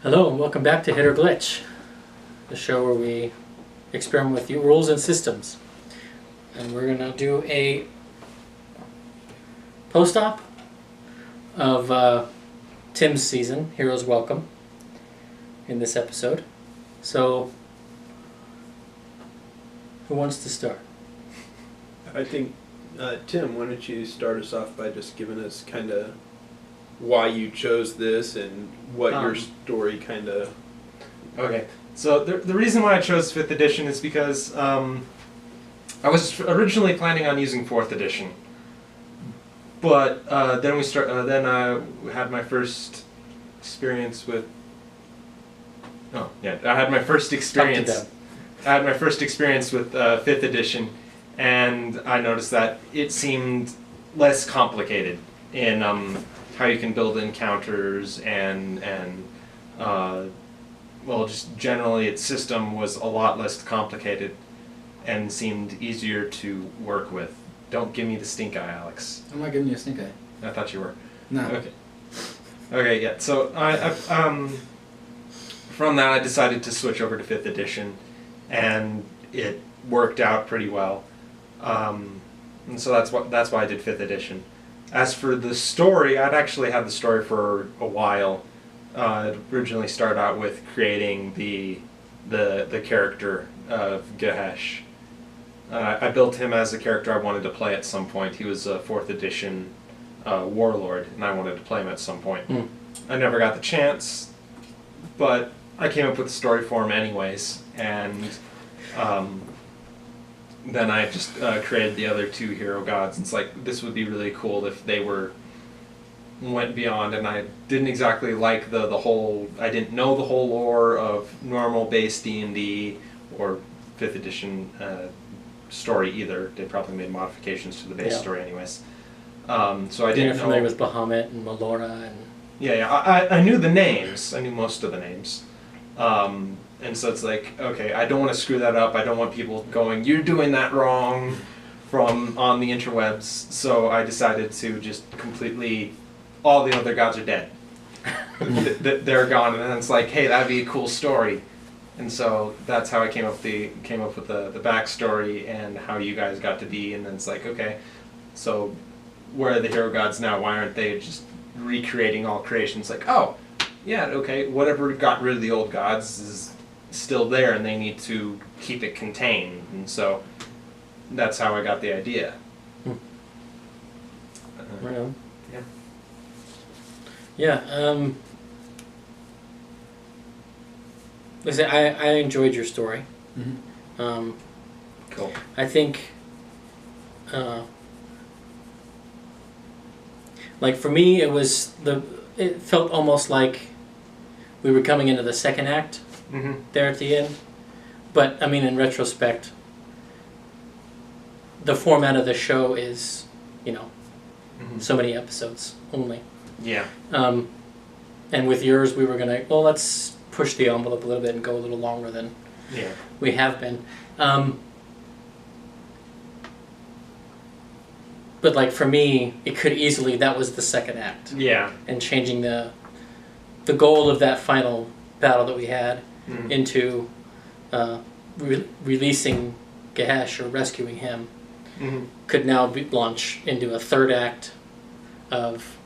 Hello and welcome back to Hit or Glitch, the show where we experiment with rules and systems. And we're going to do a post-op of Tim's season, Heroes Welcome, in this episode. So, who wants to start? I think, Tim, why don't you start us off by just giving us kind of why you chose this and what your story kind of... Okay, so the reason why I chose 5th edition is because I was originally planning on using 4th edition, but then I had my first experience with. Oh yeah, I had my first experience. I had my first experience with 5th edition, and I noticed that it seemed less complicated in how you can build encounters and well, just generally its system was a lot less complicated and seemed easier to work with. Don't give me the stink eye, Alex. I'm not giving you a stink eye. I thought you were. No. Okay. Okay, yeah. So I from that I decided to switch over to 5th edition, and it worked out pretty well. And so that's why I did 5th edition. As for the story, I'd actually had the story for a while. It originally started out with creating the character of Gehesh. I built him as a character I wanted to play at some point. He was a 4th edition warlord, and I wanted to play him at some point. I never got the chance, but I came up with the story for him anyways, and then I just created the other 2 hero gods. It's like, this would be really cool if they went beyond, and I didn't exactly like the whole, I didn't know the whole lore of normal base D&D or 5th edition story either. They probably made modifications to the base story anyways. So I didn't know. Familiar with Bahamut and Melora and... Yeah, I knew the names. I knew most of the names. And so it's like, okay, I don't want to screw that up. I don't want people going, you're doing that wrong, on the interwebs. So I decided to just completely, all the other gods are dead. They're gone, and then it's like, hey, that'd be a cool story. And so that's how I came up with the backstory and how you guys got to be. And then it's like, okay, so where are the hero gods now? Why aren't they just recreating all creations? Like, oh, yeah, okay, whatever got rid of the old gods is still there, and they need to keep it contained. And so that's how I got the idea. Right on. Yeah. Yeah, listen, I enjoyed your story. Mm-hmm. Cool. I think, like for me, it felt almost like we were coming into the second act there at the end. But I mean, in retrospect, the format of the show is, so many episodes only. Yeah. And with yours, we were gonna, let's push the envelope a little bit and go a little longer than we have been. But like for me, it could easily, that was the second act. Yeah. And changing the goal of that final battle that we had into releasing Gehesh or rescuing him could now launch into a third act of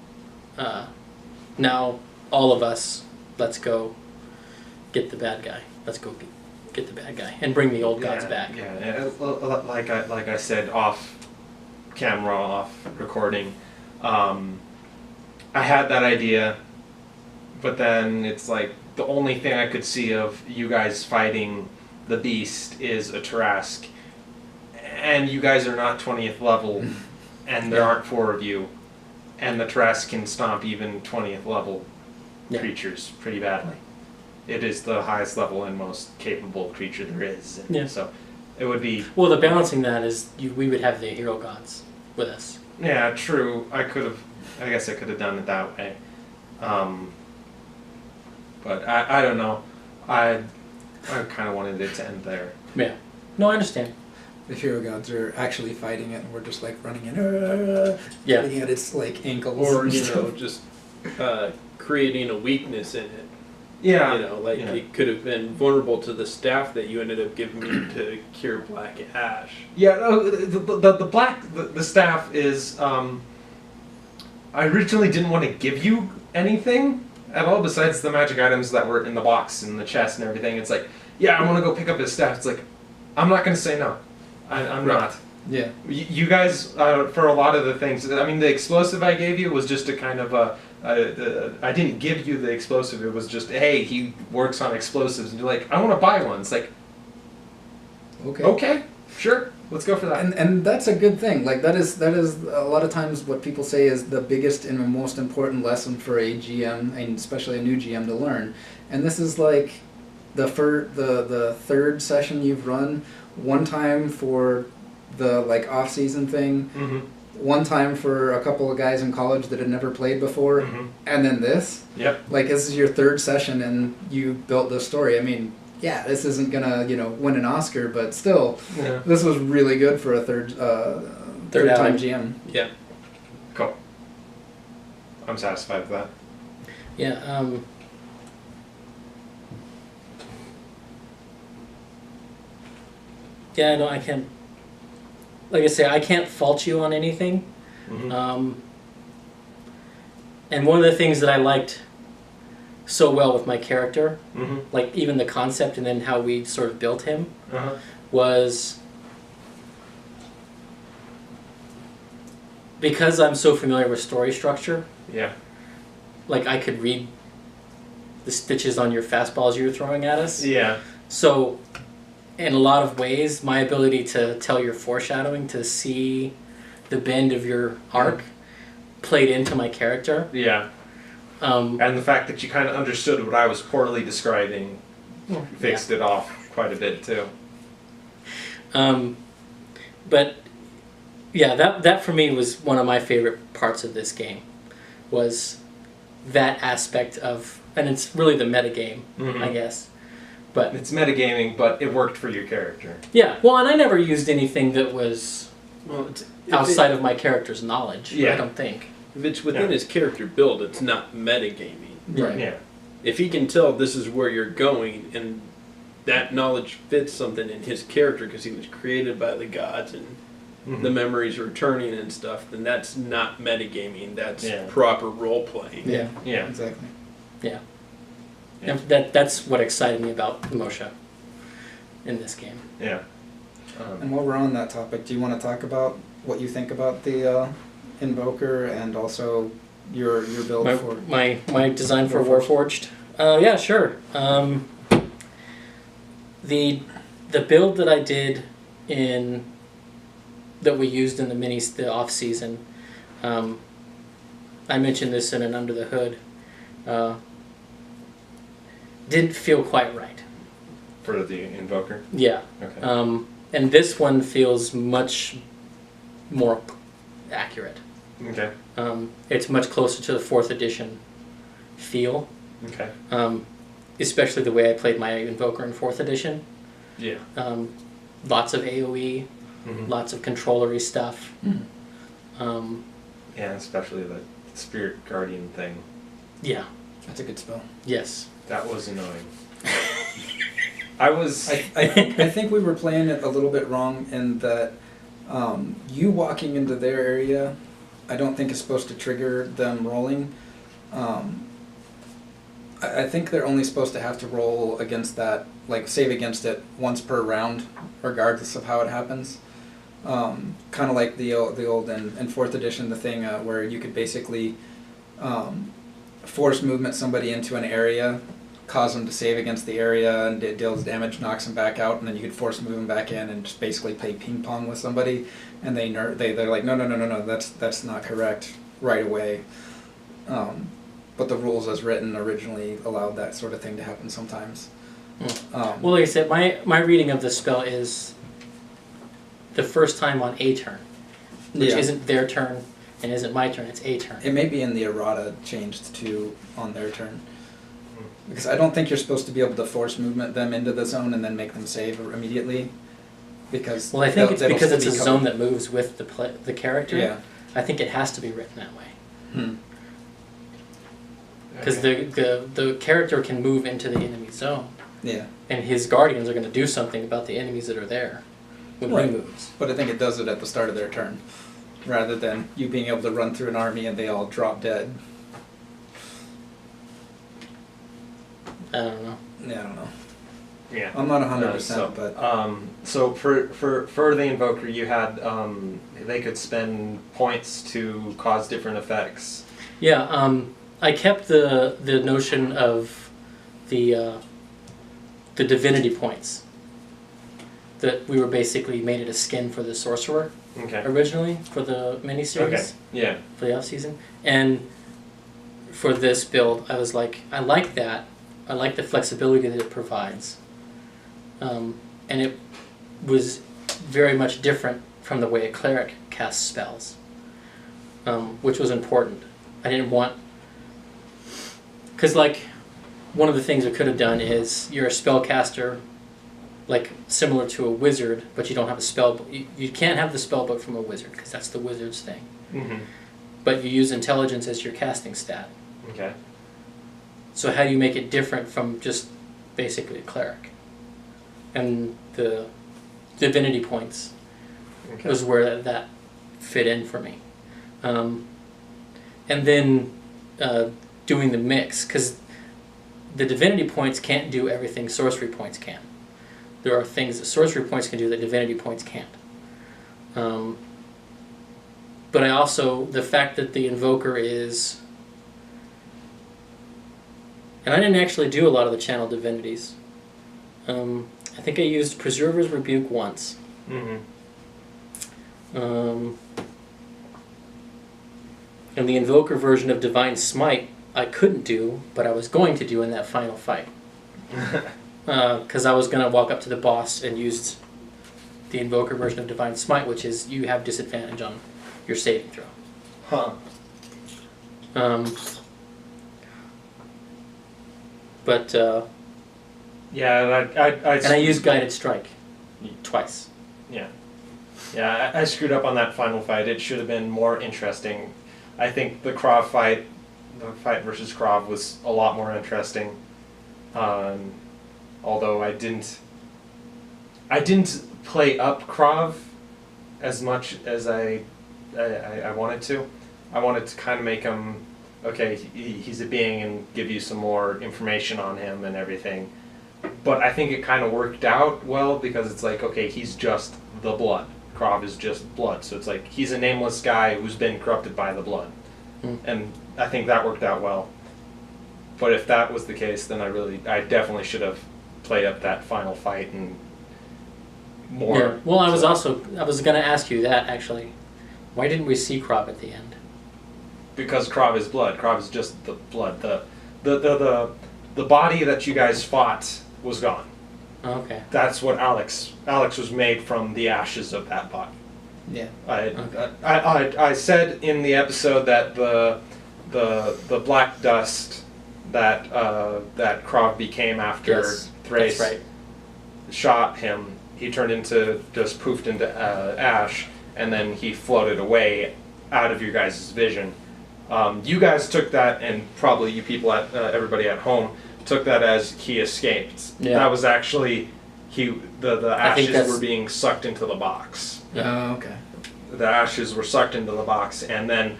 now all of us, let's go get the bad guy. Let's go get the bad guy and bring the old gods back. Yeah, like I said, off camera, off recording, I had that idea, but then it's like the only thing I could see of you guys fighting the beast is a Tarask, and you guys are not 20th level, and there aren't 4 of you, and the Tarask can stomp even 20th level creatures pretty badly. It is the highest level and most capable creature there is. And so it would be... Well, the balancing that is we would have the hero gods with us. Yeah, true. I guess I could have done it that way. But I don't know. I kind of wanted it to end there. Yeah. No, I understand. The hero gods are actually fighting it, and we're just like running in, getting at its like ankles. Or, just creating a weakness in it. Yeah. You know, like yeah. it could have been vulnerable to the staff that you ended up giving me to cure black ash. Yeah, no, the staff is. I originally didn't want to give you anything at all besides the magic items that were in the box and the chest and everything. It's like, yeah, I want to go pick up his staff. It's like, I'm not going to say no. I'm Right. not. Yeah. You guys, for a lot of the things, I mean, the explosive I gave you was just a kind of I didn't give you the explosive. It was just, hey, he works on explosives, and you're like, I want to buy one. It's like, okay, sure, let's go for that. And that's a good thing. Like that is a lot of times what people say is the biggest and the most important lesson for a GM, and especially a new GM, to learn. And this is like the third session you've run, one time for the like off season thing, Mm-hmm. one time for a couple of guys in college that had never played before, Mm-hmm. and then this. Yep. Like this is your third session and you built this story. I mean, yeah, this isn't gonna win an Oscar, but still, Yeah. this was really good for a third time outing. GM. Yeah. Cool. I'm satisfied with that. Yeah. Yeah, no, I can't. Like I say, I can't fault you on anything. Mm-hmm. And one of the things that I liked so well with my character, Mm-hmm. like even the concept and then how we sort of built him, Uh-huh. was because I'm so familiar with story structure. Yeah. Like I could read the stitches on your fastballs you were throwing at us. Yeah. So, in a lot of ways, my ability to tell your foreshadowing, to see the bend of your arc, played into my character. Yeah. And the fact that you kind of understood what I was poorly describing fixed it off quite a bit too. But yeah, that for me was one of my favorite parts of this game, was that aspect of, and it's really the metagame, Mhm. I guess. But It's metagaming, but it worked for your character. yeah, well, and I never used anything that was Well, outside of my character's knowledge. Yeah. I don't think. If it's within Yeah. his character build, it's not metagaming. Right. Yeah. If he can tell this is where you're going, and that knowledge fits something in his character because he was created by the gods and Mhm. the memories returning and stuff, then that's not metagaming. That's Yeah. proper role playing. Yeah. Yeah. Exactly. Yeah. Yeah. And that's what excited me about Moshe in this game. Yeah. And while we're on that topic, do you want to talk about what you think about the Invoker and also your build for? My design for Warforged? Warforged. Yeah, sure. The build that I did that we used in the off season. I mentioned this in an Under the Hood. Didn't feel quite right. For the Invoker? Yeah. Okay. And this one feels much more accurate. Okay. It's much closer to the 4th edition feel. Okay. Especially the way I played my Invoker in 4th edition. Yeah. Lots of AoE, Mhm. lots of controllery stuff. Yeah, especially the Spirit Guardian thing. Yeah. That's a good spell. Yes. That was annoying. I was... I think we were playing it a little bit wrong in that you walking into their area, I don't think is supposed to trigger them rolling. I think they're only supposed to have to roll against that, like save against it once per round, regardless of how it happens. Kind of like the old in 4th edition, the thing where you could basically force movement somebody into an area, cause them to save against the area, and it deals damage, knocks them back out, and then you could force move them back in and just basically play ping pong with somebody, and they're like, no, that's not correct right away. But the rules as written originally allowed that sort of thing to happen sometimes. Well, like I said, my reading of the spell is the first time on a turn, which Yeah. isn't their turn and isn't my turn. It's a turn. It may be in the errata changed to on their turn. Because I don't think you're supposed to be able to force movement them into the zone and then make them save immediately. Because Well, I think it's that'll because still it's a be zone covered. that moves with the character. Yeah. I think it has to be written that way. because the character can move into the enemy zone, Yeah. and his guardians are going to do something about the enemies that are there when Right. he moves. But I think it does it at the start of their turn, rather than you being able to run through an army and they all drop dead. I don't know. Yeah, I don't know. Yeah. I'm not 100%, So, but so for the Invoker, you had they could spend points to cause different effects. Yeah, I kept the notion of the divinity points. That we were basically made it a skin for the sorcerer Okay. originally for the miniseries. Okay. Yeah. For the off season, and for this build, I was like, I like that. I like the flexibility that it provides, and it was very much different from the way a cleric casts spells, which was important. I didn't want, because like one of the things I could have done is you're a spellcaster, like similar to a wizard, but you don't have a spell book. You can't have the spell book from a wizard because that's the wizard's thing. Mm-hmm. But you use intelligence as your casting stat. Okay. So how do you make it different from just basically a cleric? And the divinity points Okay. was where that fit in for me. And then doing the mix, because the divinity points can't do everything sorcery points can. There are things that sorcery points can do that divinity points can't. But I also, the fact that the Invoker is... And I didn't actually do a lot of the channel divinities. I think I used Preserver's Rebuke once. Mm-hmm. And the Invoker version of Divine Smite I couldn't do, but I was going to do in that final fight. Because I was going to walk up to the boss and use the Invoker version of Divine Smite, which is you have disadvantage on your saving throw. Huh. But Yeah, and I used Guided Strike twice. Yeah. Yeah, I screwed up on that final fight. It should have been more interesting. I think the Krav fight, the fight versus Krav, was a lot more interesting. Although I didn't play up Krav as much as I wanted to. I wanted to kind of make him, okay, he's a being and give you some more information on him and everything. But I think it kind of worked out well because it's like, okay, he's just the blood. Krav is just blood. So it's like, he's a nameless guy who's been corrupted by the blood. Mm. And I think that worked out well. But if that was the case, then I definitely should have played up that final fight and more. Yeah. Well, I was going to ask you that actually. Why didn't we see Krav at the end? Because Krav is blood. Krav is just the blood. The body that you guys fought was gone. Oh, okay. That's what Alex was made from the ashes of that body. yeah. I said in the episode that the black dust that Krav became after Yes, Thrace that's right. shot him, he turned into, just poofed into ash, and then he floated away out of your guys' vision. You guys took that, and probably you people everybody at home took that as he escaped. Yeah. That was actually the I think ashes were being sucked into the box. Oh, okay. The ashes were sucked into the box, and then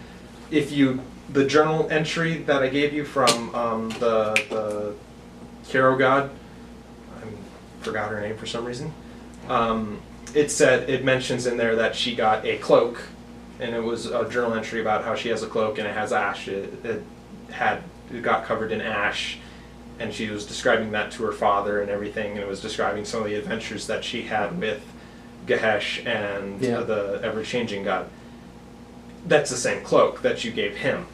the journal entry that I gave you from the hero god, I forgot her name for some reason. It mentions in there that she got a cloak, and it was a journal entry about how she has a cloak and it has ash. It got covered in ash, and she was describing that to her father and everything, and it was describing some of the adventures that she had with Gehesh and the ever-changing god. That's the same cloak that you gave him.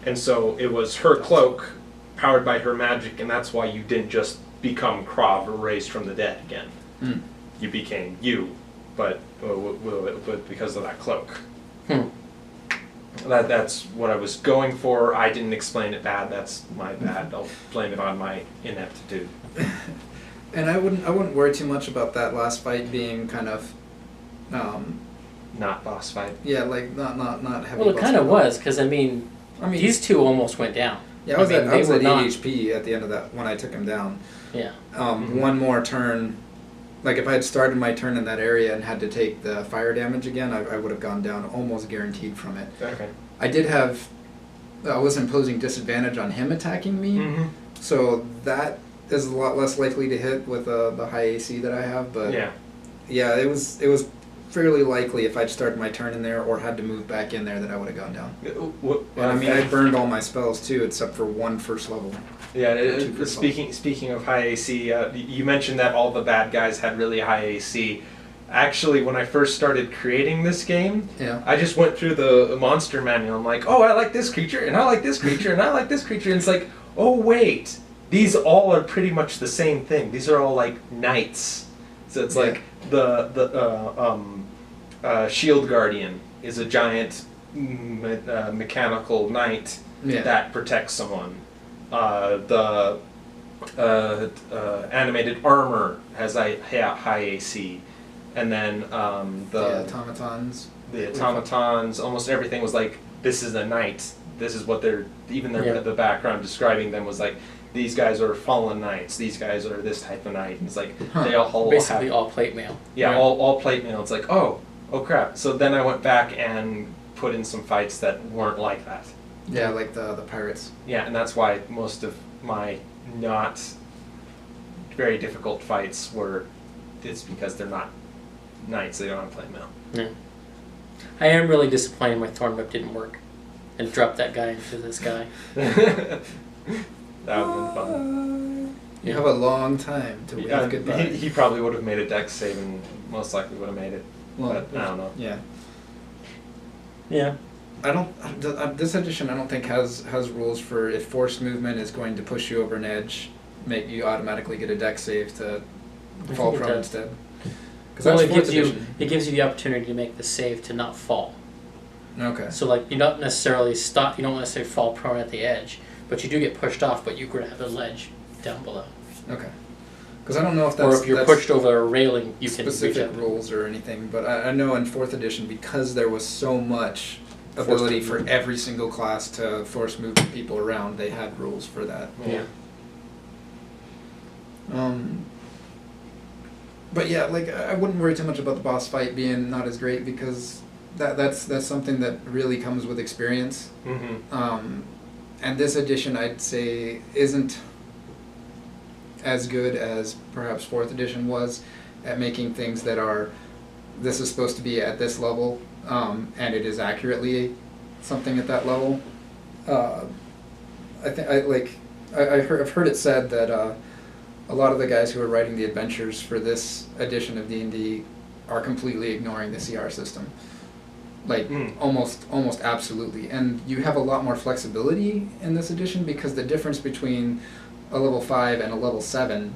And so it was her cloak powered by her magic, and that's why you didn't just become Krav or raised from the dead again. You became you, but because of that cloak. That's what I was going for. I didn't explain it bad. That's my bad. I'll blame it on my ineptitude. And I wouldn't worry too much about that last fight being kind of, Not boss fight. yeah, like not heavy. Well, it boss kind of fight. was, because I mean, these two almost went down. Yeah, I was mean, at they were 8 not- HP at the end of that when I took him down. Yeah. One more turn, like if I had started my turn in that area and had to take the fire damage again, I would have gone down almost guaranteed from it. Okay. I was imposing disadvantage on him attacking me, Mm-hmm. so that is a lot less likely to hit with the high AC that I have. But Yeah. it was fairly likely if I'd started my turn in there or had to move back in there that I would have gone down. And I mean, I burned all my spells too, except for one first level. Yeah, Two first speaking of high AC, you mentioned that all the bad guys had really high AC. Actually, when I first started creating this game, Yeah. I just went through the monster manual. I'm like, oh, I like this creature, and I like this creature, and I like this creature. And it's like, oh, wait, these all are pretty much the same thing. These are all like knights. So it's like the Shield Guardian is a giant mechanical knight that protects someone. The animated armor has a high AC, and then The automatons. the automatons, almost everything was like, this is a knight. This is what they're, even the background describing them was like, these guys are fallen knights. These guys are this type of knight. And it's like, they all Basically have, all plate mail. yeah, all plate mail. It's like, oh crap. So then I went back and put in some fights that weren't like that. Yeah, like the pirates. Yeah, and that's why most of my not very difficult fights it's because they're not knights, they don't have plate mail. Yeah. I am really disappointed my Thorn Whip didn't work and dropped that guy into this guy. That would have been fun. You have a long time to wave goodbye. He probably would have made a dex save and most likely would have made it. But I don't know. Yeah. Yeah. I don't. This edition, I don't think has rules for if forced movement is going to push you over an edge, make you automatically get a dex save to fall think it from does. instead. Because Well, that's fourth it edition. gives you the opportunity to make the save to not fall. Okay. So like you don't necessarily stop. You don't necessarily fall prone at the edge, but you do get pushed off. But you grab the ledge down below. Okay. Because I don't know if that's Or if you're that's pushed over a railing, you can reach specific up. rules or anything. But I know in fourth edition, because there was so much ability for every single class to force move people around, they had rules for that. Yeah. But yeah, like I wouldn't worry too much about the boss fight being not as great because that's something that really comes with experience. Mm-hmm. And this edition, I'd say, isn't as good as perhaps fourth edition was at making things that are, this is supposed to be at this level, and it is accurately something at that level. I've heard it said that a lot of the guys who are writing the adventures for this edition of D&D are completely ignoring the CR system. Like almost absolutely. And you have a lot more flexibility in this edition because the difference between a level 5 and a level 7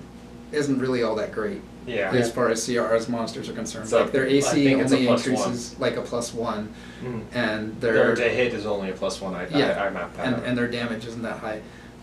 isn't really all that great. Yeah. As far as CR's monsters are concerned. So like their I AC think it's a only +1. increases like a +1, and Their to hit is only a +1. I mapped that out. and their damage isn't that high.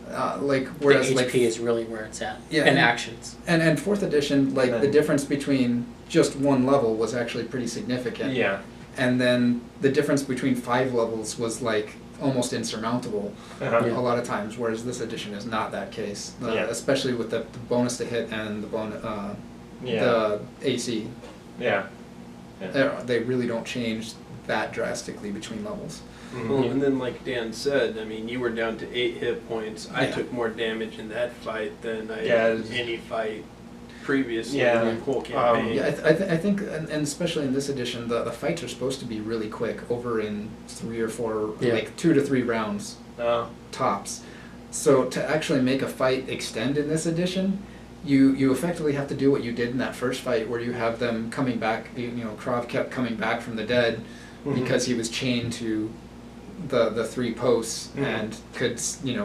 The Whereas HP like is really where it's at. Yeah, and and- actions. and fourth edition, like And the then- difference between just one level was actually pretty significant. Yeah. And then the difference between 5 levels was like almost insurmountable Uh-huh. Yeah. a lot of times, whereas this edition is not that case. Yeah. Especially with the bonus to hit and the Yeah. the AC. Yeah. They really don't change that drastically between levels. Mhm. Well, and then like Dan said, I mean, you were down to 8 hit points. I Yeah. took more damage in that fight than I Yeah, had it's- any fight previously Yeah. in the whole campaign. Yeah, I think, and especially in this edition, the fights are supposed to be really quick, over in 3 or 4, Yeah. like 2 to 3 rounds Oh. tops. So to actually make a fight extend in this edition, you effectively have to do what you did in that first fight, where you have them coming back. Krav kept coming back from the dead Mhm. because he was chained to the 3 posts Mhm. and could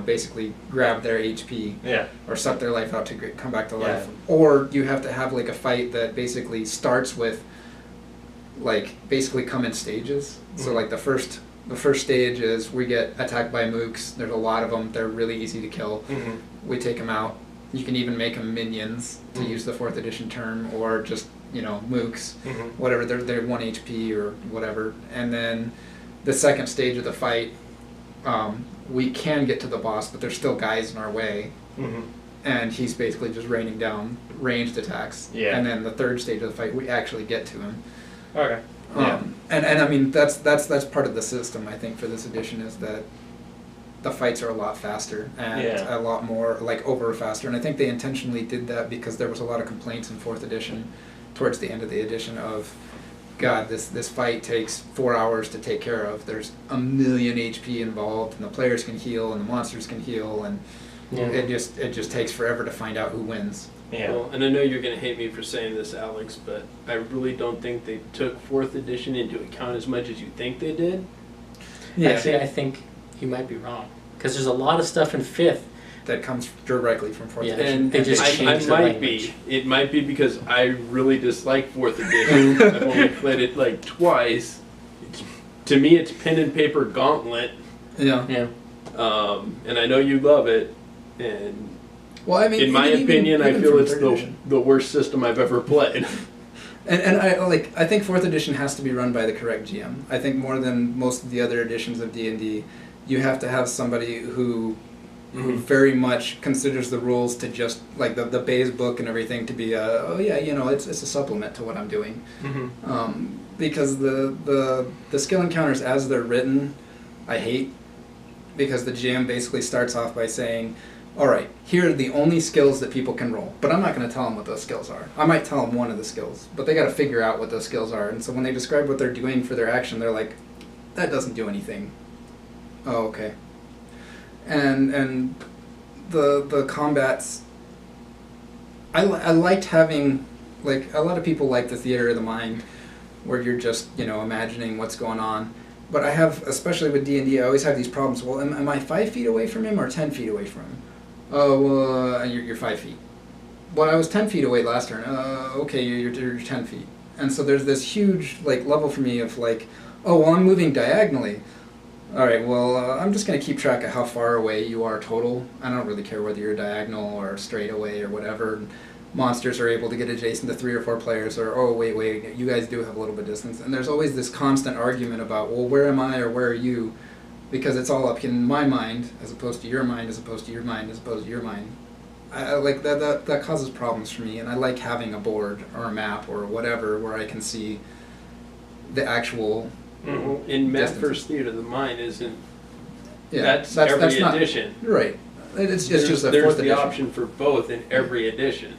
basically grab their HP Yeah. or suck their life out to come back to Yeah. life. Or you have to have like a fight that basically starts with like basically come in stages. So Mhm. like the first stage is we get attacked by mooks. There's a lot of them. They're really easy to kill. Mhm. We take them out. You can even make them minions, to Mhm. use the 4th edition term, or just mooks, Mhm. whatever. They're 1 HP or whatever. And then the second stage of the fight, we can get to the boss, but there's still guys in our way. Mm-hmm. And he's basically just raining down ranged attacks. Yeah. And then the third stage of the fight, we actually get to him. Okay. Yeah. And I mean that's part of the system, I think, for this edition, is that the fights are a lot faster and Yeah. a lot more like over faster. And I think they intentionally did that because there was a lot of complaints in 4th edition towards the end of the edition of, God, this fight takes 4 hours to take care of. There's a million HP involved, and the players can heal, and the monsters can heal, and Yeah. it just takes forever to find out who wins. Yeah. Well, and I know you're going to hate me for saying this, Alex, but I really don't think they took 4th edition into account as much as you think they did. Actually, I think you might be wrong, because there's a lot of stuff in 5th. That comes directly from 4th Yeah. edition. And They just I changed the might language. be. It might be because I really dislike 4th edition. I've only played it like twice. To me, it's pen and paper gauntlet, Yeah. Yeah. and I know you love it. And Well, I mean, in my even opinion, I from feel it's 3rd edition. the worst system I've ever played. And I think 4th edition has to be run by the correct GM. I think more than most of the other editions of D&D, you have to have somebody who very much considers the rules to just like the base book and everything to be it's a supplement to what I'm doing. Mm-hmm. Because the skill encounters as they're written, I hate, because the GM basically starts off by saying, all right, here are the only skills that people can roll, but I'm not going to tell them what those skills are. I might tell them one of the skills, but they got to figure out what those skills are. And so when they describe what they're doing for their action, they're like, that doesn't do anything. Oh, okay. And the combats, I liked having, like, a lot of people like the theater of the mind, where you're just, imagining what's going on. But I have, especially with D&D, I always have these problems. Well, am I 5 feet away from him or 10 feet away from him? Oh, well, you're 5 feet. Well, I was 10 feet away last turn. Okay, you're 10 feet. And so there's this huge level for me of oh, well, I'm moving diagonally. All right, well, I'm just going to keep track of how far away you are total. I don't really care whether you're diagonal or straight away or whatever. Monsters are able to get adjacent to 3 or 4 players, or, oh, wait, you guys do have a little bit of distance. And there's always this constant argument about, well, where am I or where are you? Because it's all up in my mind, as opposed to your mind, as opposed to your mind, as opposed to your mind. I like that causes problems for me, and I like having a board or a map or whatever where I can see the actual In Map Distance. vs. Theater, the mind isn't. yeah. That's every not, edition. right. It's just a There's 4th the edition. option for both in every edition.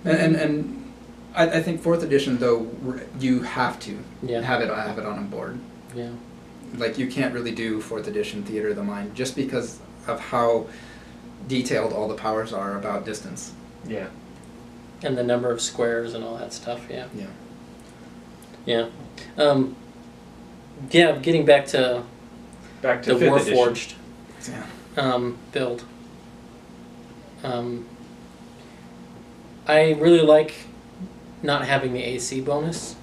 And I think 4th edition though you have to Yeah. have it on a board. Yeah. Like you can't really do 4th edition Theater of the Mind just because of how detailed all the powers are about distance. Yeah. And the number of squares and all that stuff. Yeah. Yeah. Yeah. Getting back to to the 5th edition. Warforged Yeah. build. I really like not having the AC bonus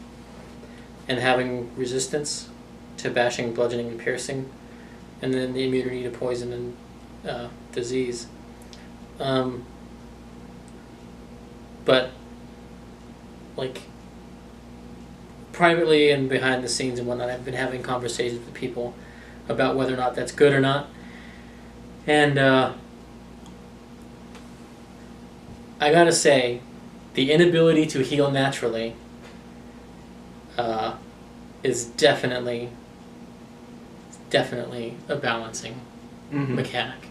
and having resistance to bashing, bludgeoning, and piercing, and then the immunity to poison and disease. But privately and behind the scenes and whatnot, I've been having conversations with people about whether or not that's good or not. And I gotta say, the inability to heal naturally is definitely a balancing Mm-hmm. mechanic.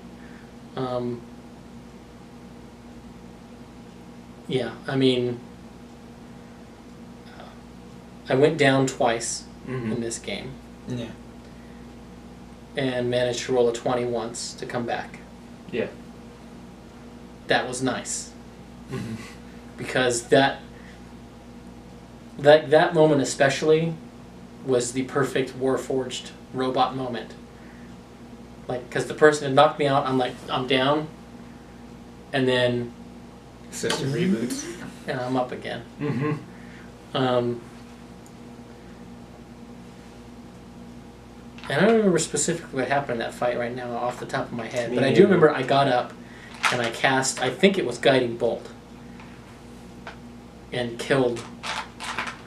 Yeah, I mean, I went down twice Mm-hmm. in this game Yeah. and managed to roll a 20 once to come back. Yeah. That was nice. Mm-hmm. Because that moment especially was the perfect Warforged robot moment. Because the person had knocked me out, I'm down, and then System reboots. and I'm up again. Mm-hmm. And I don't remember specifically what happened in that fight right now off the top of my head, Me but I do neither. remember I got up and I cast, I think it was Guiding Bolt, and killed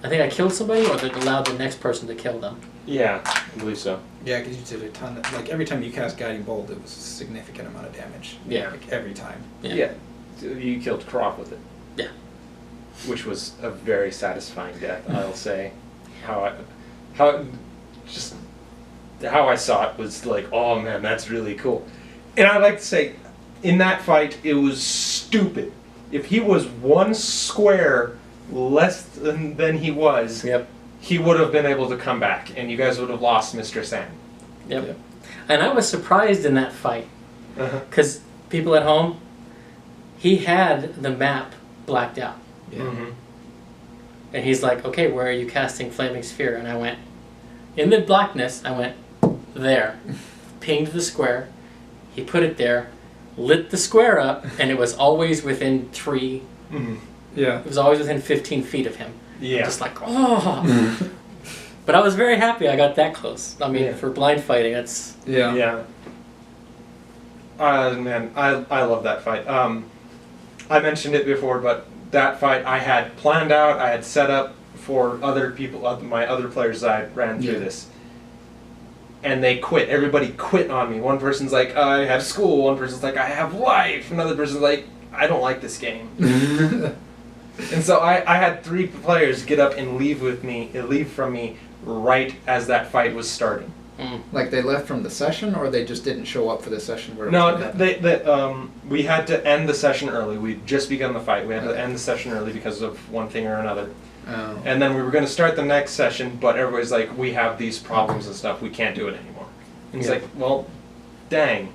I think I killed somebody, or it allowed the next person to kill them. Yeah, I believe so. Yeah, because you did a ton of, like, every time you cast Guiding Bolt, it was a significant amount of damage. Yeah. Like, every time. Yeah. So you killed Croft with it. Yeah. Which was a very satisfying death, I'll say. How I saw it was like, oh man, that's really cool. And I'd like to say, in that fight, it was stupid. If he was one square less than he was, Yep. he would have been able to come back, and you guys would have lost Mr. Sam. Yep. Yep. And I was surprised in that fight, because people at home, he had the map blacked out. Yeah. Mm-hmm. And he's like, okay, where are you casting Flaming Sphere? And I went, in the blackness, I went, there. Pinged the square. He put it there, lit the square up, and it was always within Mm-hmm. Yeah. it was always within 15 feet of him. Yeah. Just like, oh. But I was very happy I got that close. I mean, Yeah. for blind fighting, that's... Yeah. Yeah. Man, I love that fight. I mentioned it before, but that fight I had planned out, I had set up for other people, my other players that I ran through Yeah. this. And they quit. Everybody quit on me. One person's like, I have school. One person's like, I have life. Another person's like, I don't like this game. And so I had 3 players get up and leave from me right as that fight was starting. Like, they left from the session, or they just didn't show up for the session where it was No, gonna happen? we had to end the session early. We'd just begun the fight. We had to Okay. end the session early because of one thing or another. Oh. And then we were going to start the next session, but everybody's like, we have these problems and stuff. We can't do it anymore. And it's Yeah. like, well, dang.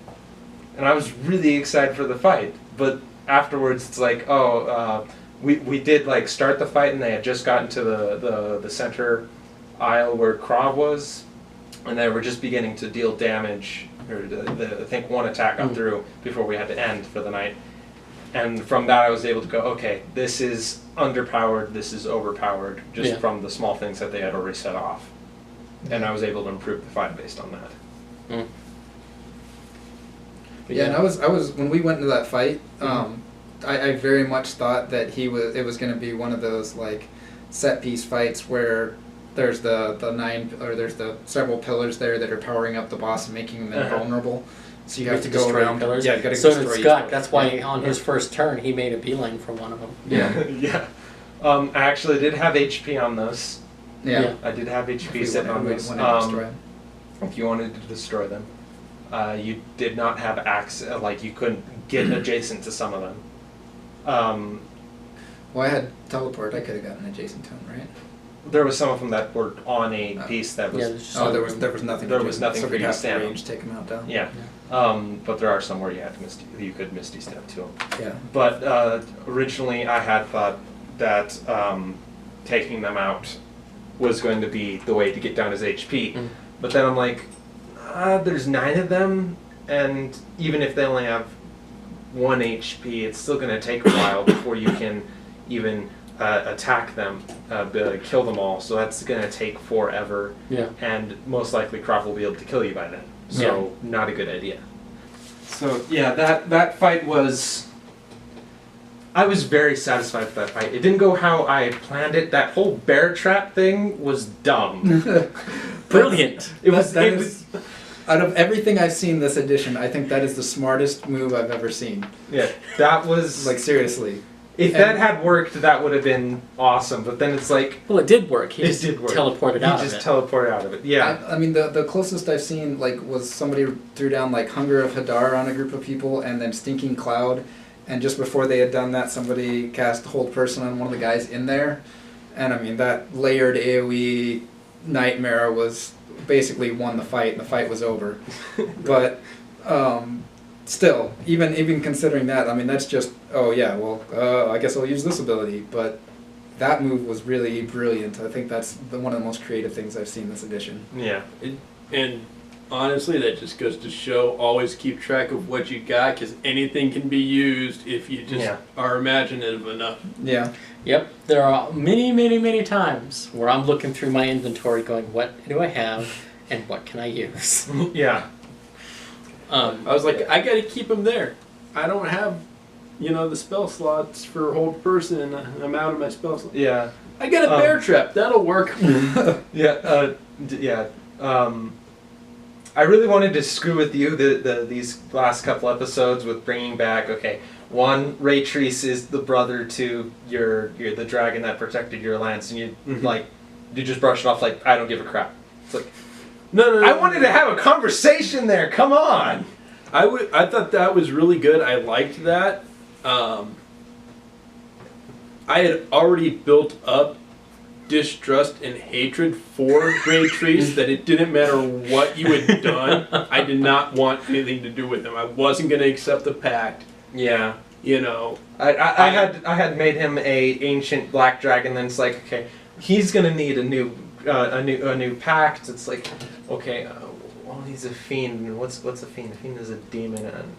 And I was really excited for the fight, but afterwards it's like, we did like start the fight, and they had just gotten to the center aisle where Krav was, and they were just beginning to deal damage, or I think one attack got through before we had to end for the night. And from that I was able to go, okay, this is underpowered, this is overpowered, just Yeah. from the small things that they had already set off. And I was able to improve the fight based on that. But Yeah, and I was when we went into that fight, I very much thought that it was going to be one of those like set piece fights where there's there's the several pillars there that are powering up the boss and making them invulnerable. So you have to go destroy around. pillars. Yeah, you got to So destroy did each Scott. pillar. That's why Yeah. on his first turn, he made a beeline for one of them. Yeah. yeah. I actually did have HP on those. Yeah. Yeah. I did have If HP we sitting on wanted those. to destroy 'em. If you wanted to destroy them, you did not have access. Like you couldn't get adjacent to some of them. Well, I had teleport. I could have gotten adjacent to him, right? There was some of them that were on a piece that was. Yeah, there's just Oh, some there of was them. nothing. There to was do. nothing so for we'd you to have stand on. range take him out down. Yeah. But there are some where you could Misty Step to them. Yeah. But originally I had thought that taking them out was going to be the way to get down his HP. But then I'm like, there's 9 of them, and even if they only have 1 HP, it's still going to take a while before you can even attack them, kill them all. So that's going to take forever. Yeah. And most likely Croft will be able to kill you by then. So not a good idea. So yeah, that fight was... I was very satisfied with that fight. It didn't go how I planned it. That whole bear trap thing was dumb. Brilliant. It was... That it is- was Out of everything I've seen this edition, I think that is the smartest move I've ever seen. yeah, that was... Like, seriously. if that had worked, that would have been awesome. But then it's like... Well, it did work. He It just did work. teleported out He of just it. teleported out of it. Yeah. I mean, the closest I've seen, like, was somebody threw down, like, Hunger of Hadar on a group of people, and then Stinking Cloud, and just before they had done that, somebody cast Hold Person on one of the guys in there, and I mean, that layered AoE nightmare was basically won the fight, and the fight was over. But still, even considering that, I mean, that's just, oh yeah, well, I guess I'll use this ability, but that move was really brilliant. I think that's one of the most creative things I've seen this edition. Yeah. And honestly, that just goes to show always keep track of what you got, because anything can be used if you just are imaginative enough. Yeah. Yep. There are many, many, many times where I'm looking through my inventory going, what do I have and what can I use? Yeah. I was like, I got to keep them there. I don't have the spell slots for hold person. I'm out of my spell slot. Yeah. I get a bear trap. That'll work. Yeah. I really wanted to screw with you these last couple episodes with bringing back. Okay, one, Ray Treese is the brother to your the dragon that protected your lance, and you just brush it off like I don't give a crap. It's like No. I wanted to have a conversation there. Come on. I thought that was really good. I liked that. I had already built up distrust and hatred for Ray Treese that it didn't matter what you had done. I did not want anything to do with him. I wasn't going to accept the pact. Yeah. I had made him a ancient black dragon. Then it's like, okay, he's gonna need a new pact. It's like, okay, well, he's a fiend. What's a fiend? A fiend is a demon. And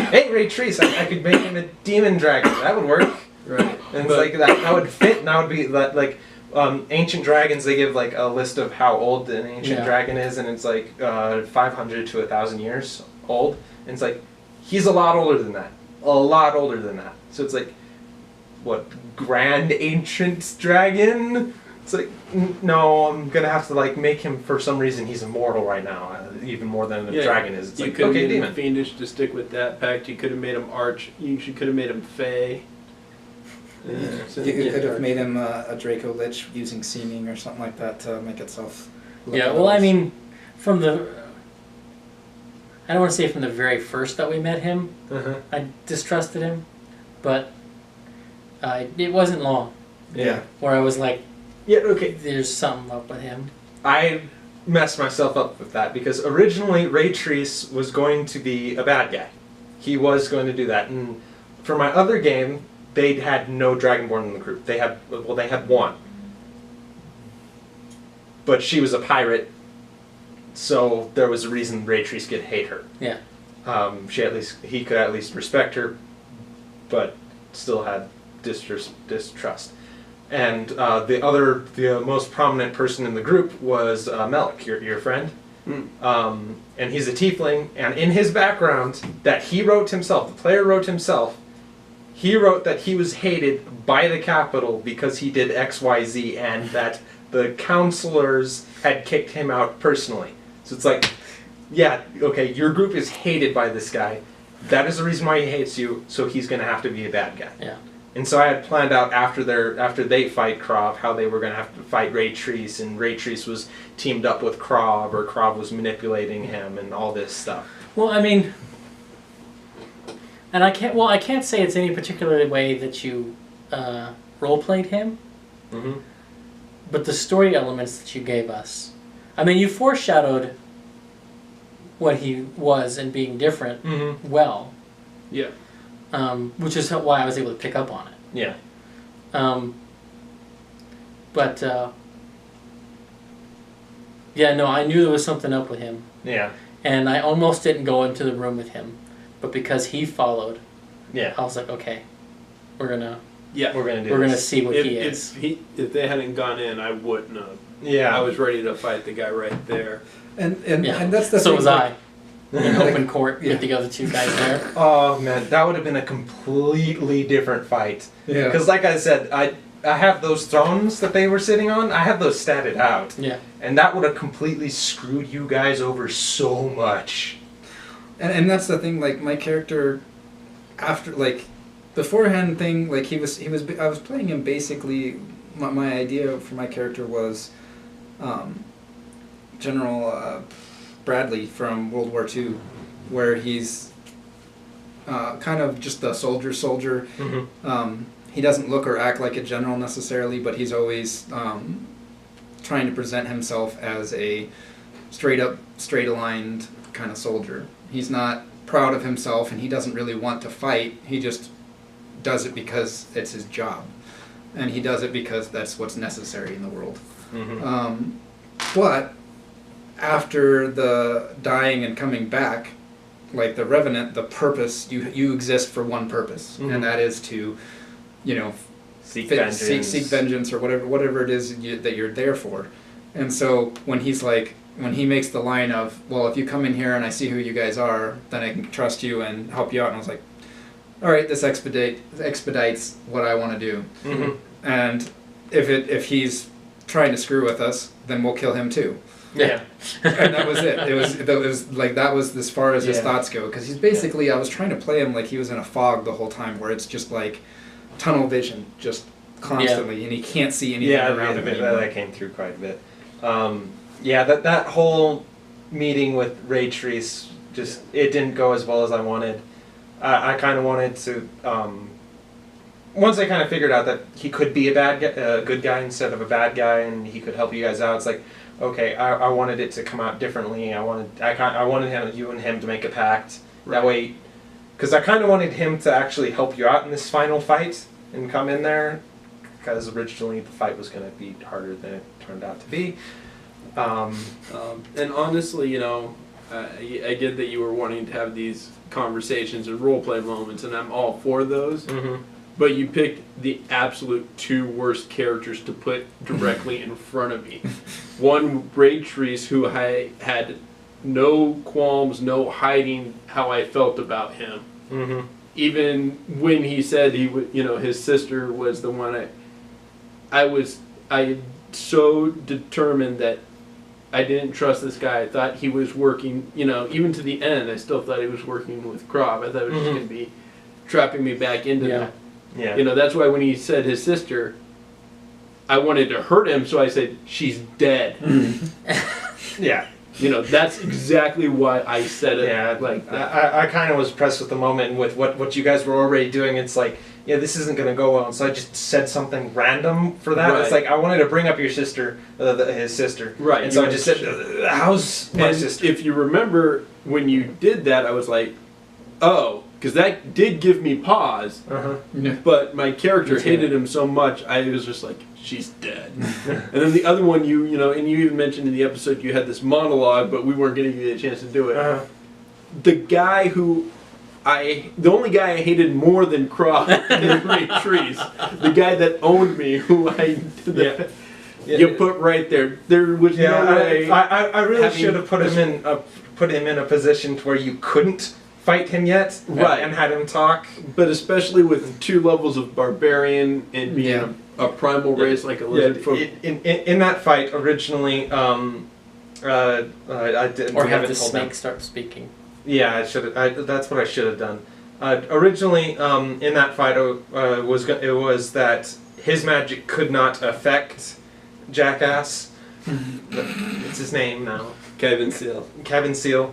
hey, Ray Treese, I could make him a demon dragon. That would work. Right. And it's like that would fit. And that would be like ancient dragons. They give like a list of how old an ancient dragon is, and it's like 500 to 1,000 years old. And it's like he's a lot older than that. A lot older than that. So it's like, what, grand ancient dragon? It's like, no, I'm gonna have to like make him, for some reason he's immortal right now, even more than a dragon is. It's you like, could have okay, made demon. him fiendish to stick with that pact. You could have made him arch. You could have made him fey. You could have made him a Draco Lich using seeming or something like that to make itself look Yeah, well, I mean, I don't want to say from the very first that we met him, I distrusted him, but it wasn't long Yeah. where I was like, Yeah, okay. there's something up with him. I messed myself up with that because originally Ray Treese was going to be a bad guy. He was going to do that. And for my other game, they had no Dragonborn in the group. They had one. But she was a pirate, so there was a reason Ray Treese could hate her. Yeah. He could at least respect her, but still had distrust. And the most prominent person in the group was Melik, your friend. And he's a tiefling, and in his background that he wrote himself, the player wrote himself, he wrote that he was hated by the capital because he did XYZ, and that the counselors had kicked him out personally. So it's like, yeah, okay, your group is hated by this guy. That is the reason why he hates you, so he's going to have to be a bad guy. Yeah. And so I had planned out after they fight Krav, how they were going to have to fight Ray Treese, and Ray Treese was teamed up with Krav, or Krav was manipulating him, and all this stuff. Well, I mean, and I can't say it's any particular way that you role-played him, but the story elements that you gave us, I mean, you foreshadowed what he was and being different well. Yeah. Which is why I was able to pick up on it. Yeah. But yeah, no, I knew there was something up with him. Yeah. And I almost didn't go into the room with him, but because he followed, Yeah. I was like, okay, we're gonna see what he is. If they hadn't gone in, I wouldn't have. Yeah. I was ready to fight the guy right there. and that's the So thing. was I. In open court with the other two guys there. Oh man, that would have been a completely different fight. Yeah. Because like I said, I have those thrones that they were sitting on. I have those statted out. Yeah. And that would have completely screwed you guys over so much. And that's the thing. Like my character, after beforehand thing, like I was playing him basically. My idea for my character was, General Bradley from World War II, where he's kind of just a soldier. He doesn't look or act like a general necessarily, but he's always trying to present himself as a straight-aligned kind of soldier. He's not proud of himself, and he doesn't really want to fight. He just does it because it's his job, and he does it because that's what's necessary in the world. But after the dying and coming back, like the Revenant, the purpose, you exist for one purpose, and that is to, seek vengeance or whatever it is that you're there for. And so when he makes the line of, well, if you come in here and I see who you guys are, then I can trust you and help you out. And I was like, all right, this expedites what I want to do, Mm-hmm. and if he's trying to screw with us, then we'll kill him too. Yeah. And that was it. It was like that was as far as his Yeah. thoughts go, because he's basically I was trying to play him like he was in a fog the whole time, where it's just like tunnel vision, just constantly, and he can't see anything around him anymore. That came through quite a bit. Yeah, that whole meeting with Ray Treese just it didn't go as well as I wanted. I kind of wanted to. Once I kind of figured out that he could be a good guy instead of a bad guy, and he could help you guys out, it's like, okay, I wanted it to come out differently. I wanted you and him to make a pact. That way, because I kind of wanted him to actually help you out in this final fight and come in there, because originally the fight was going to be harder than it turned out to be. And honestly, you know, I get that you were wanting to have these conversations and role play moments, and I'm all for those. Mm-hmm. But you picked the absolute two worst characters to put directly in front of me. One, Ray Treese, who I had no qualms, no hiding how I felt about him. Mm-hmm. Even when he said he would, you know, his sister was the one. I so determined that I didn't trust this guy. I thought he was working, you know, even to the end. I still thought he was working with Krav. I thought it was just going to be trapping me back into that. Yeah. You know, that's why when he said his sister, I wanted to hurt him, so I said, she's dead. Yeah. You know, that's exactly why I said it Yeah, like that. I kind of was pressed with the moment with what you guys were already doing. It's like, yeah, this isn't going to go well. And so I just said something random for that. Right. It's like, I wanted to bring up your sister, his sister. Right. And so I just said, how's my And sister? if you remember, when you did that, I was like, oh, because that did give me pause. Uh-huh. But my character Me too. hated him so much, I was just like, she's dead. And then the other one, you know, and you even mentioned in the episode you had this monologue, but we weren't going to give you a chance to do it. Uh-huh. The guy who the only guy I hated more than Croft is Ray Treese. The guy that owned me, who Yeah. you put right there. There was Yeah, no way. I really having should have put him in a position to where you couldn't fight him yet, Right. and had him talk. But especially with 2 levels of barbarian and being Yeah. a primal race like a Yeah, lizard folk. in that fight originally, I didn't. Or we have haven't the told them. snake start speaking. Yeah, I should. That's what I should have done. Originally, in that fight, it was that his magic could not affect Jackass. It's his name now. Kevin Seal. Kevin Seal.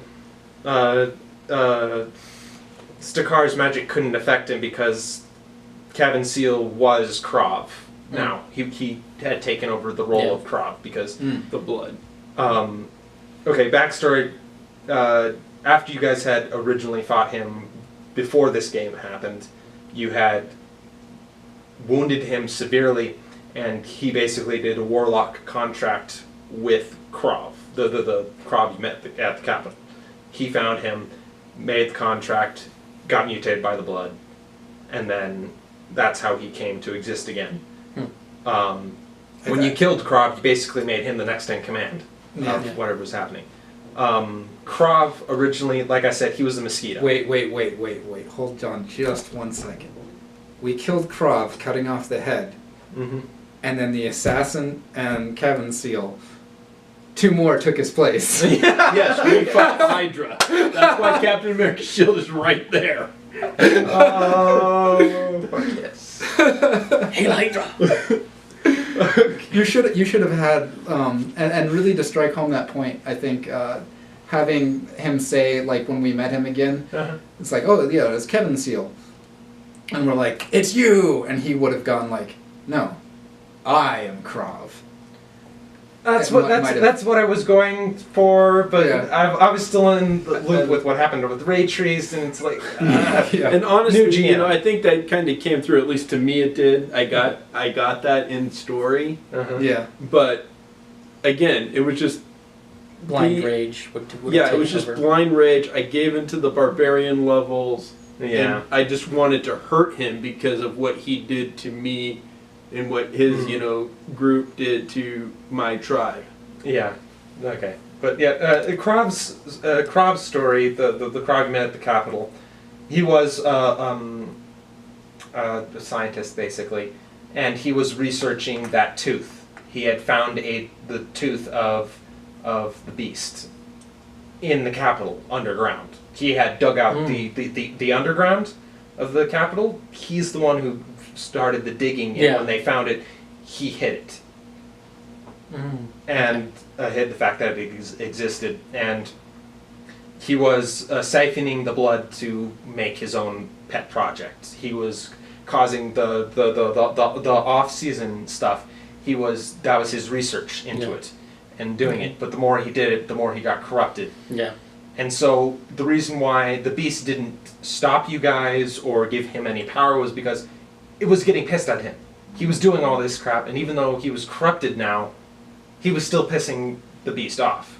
Stakar's magic couldn't affect him because Kevin Seal was Krav. Now he had taken over the role of Krav because The blood. okay, backstory. After you guys had originally fought him, before this game happened, you had wounded him severely, and he basically did a warlock contract with Krav, the Krav you met at the capital. He found him, made the contract, got mutated by the blood, and then that's how he came to exist again. When you killed Krav, you basically made him the next in command of whatever was happening. Krav originally, like I said, he was a mosquito. Wait. Hold on just 1 second. We killed Krav, cutting off the head, Mm-hmm. and then the assassin and Kevin Seal. 2 more took his place. Yes, we fought Hydra. That's why Captain America's shield is right there. Oh, fuck yes. Hail Hydra! You should have had and really to strike home that point, I think having him say, like, when we met him again, it's like, oh yeah, it's Kevin Seal, and we're like, it's you, and he would have gone like, no, I am Krav. That's It what might have- that's what I was going for, but Yeah. I was still in the loop with what happened with Ray Trees, and it's like, Yeah. And honestly, New GM. you know, I think that kind of came through. At least to me, it did. I got that in story, Yeah. but again, it was just Blind The- rage. Would yeah, it was just blind rage. I gave into the barbarian levels. yeah. And I just wanted to hurt him because of what he did to me and what his, you know, group did to my tribe. Yeah. Okay. But yeah, Krav's story, the Krav you met at the Capitol, He was a scientist basically, and he was researching that tooth. He had found the tooth of the beast in the capital underground. He had dug out the underground of the capital. He's the one who started the digging, and Yeah. when they found it, he hid it and hid the fact that it existed. And he was siphoning the blood to make his own pet project. He was causing the off-season stuff. That was his research into it and doing it. But the more he did it, the more he got corrupted. Yeah. And so the reason why the beast didn't stop you guys or give him any power was because it was getting pissed at him. He was doing all this crap, and even though he was corrupted now, he was still pissing the beast off.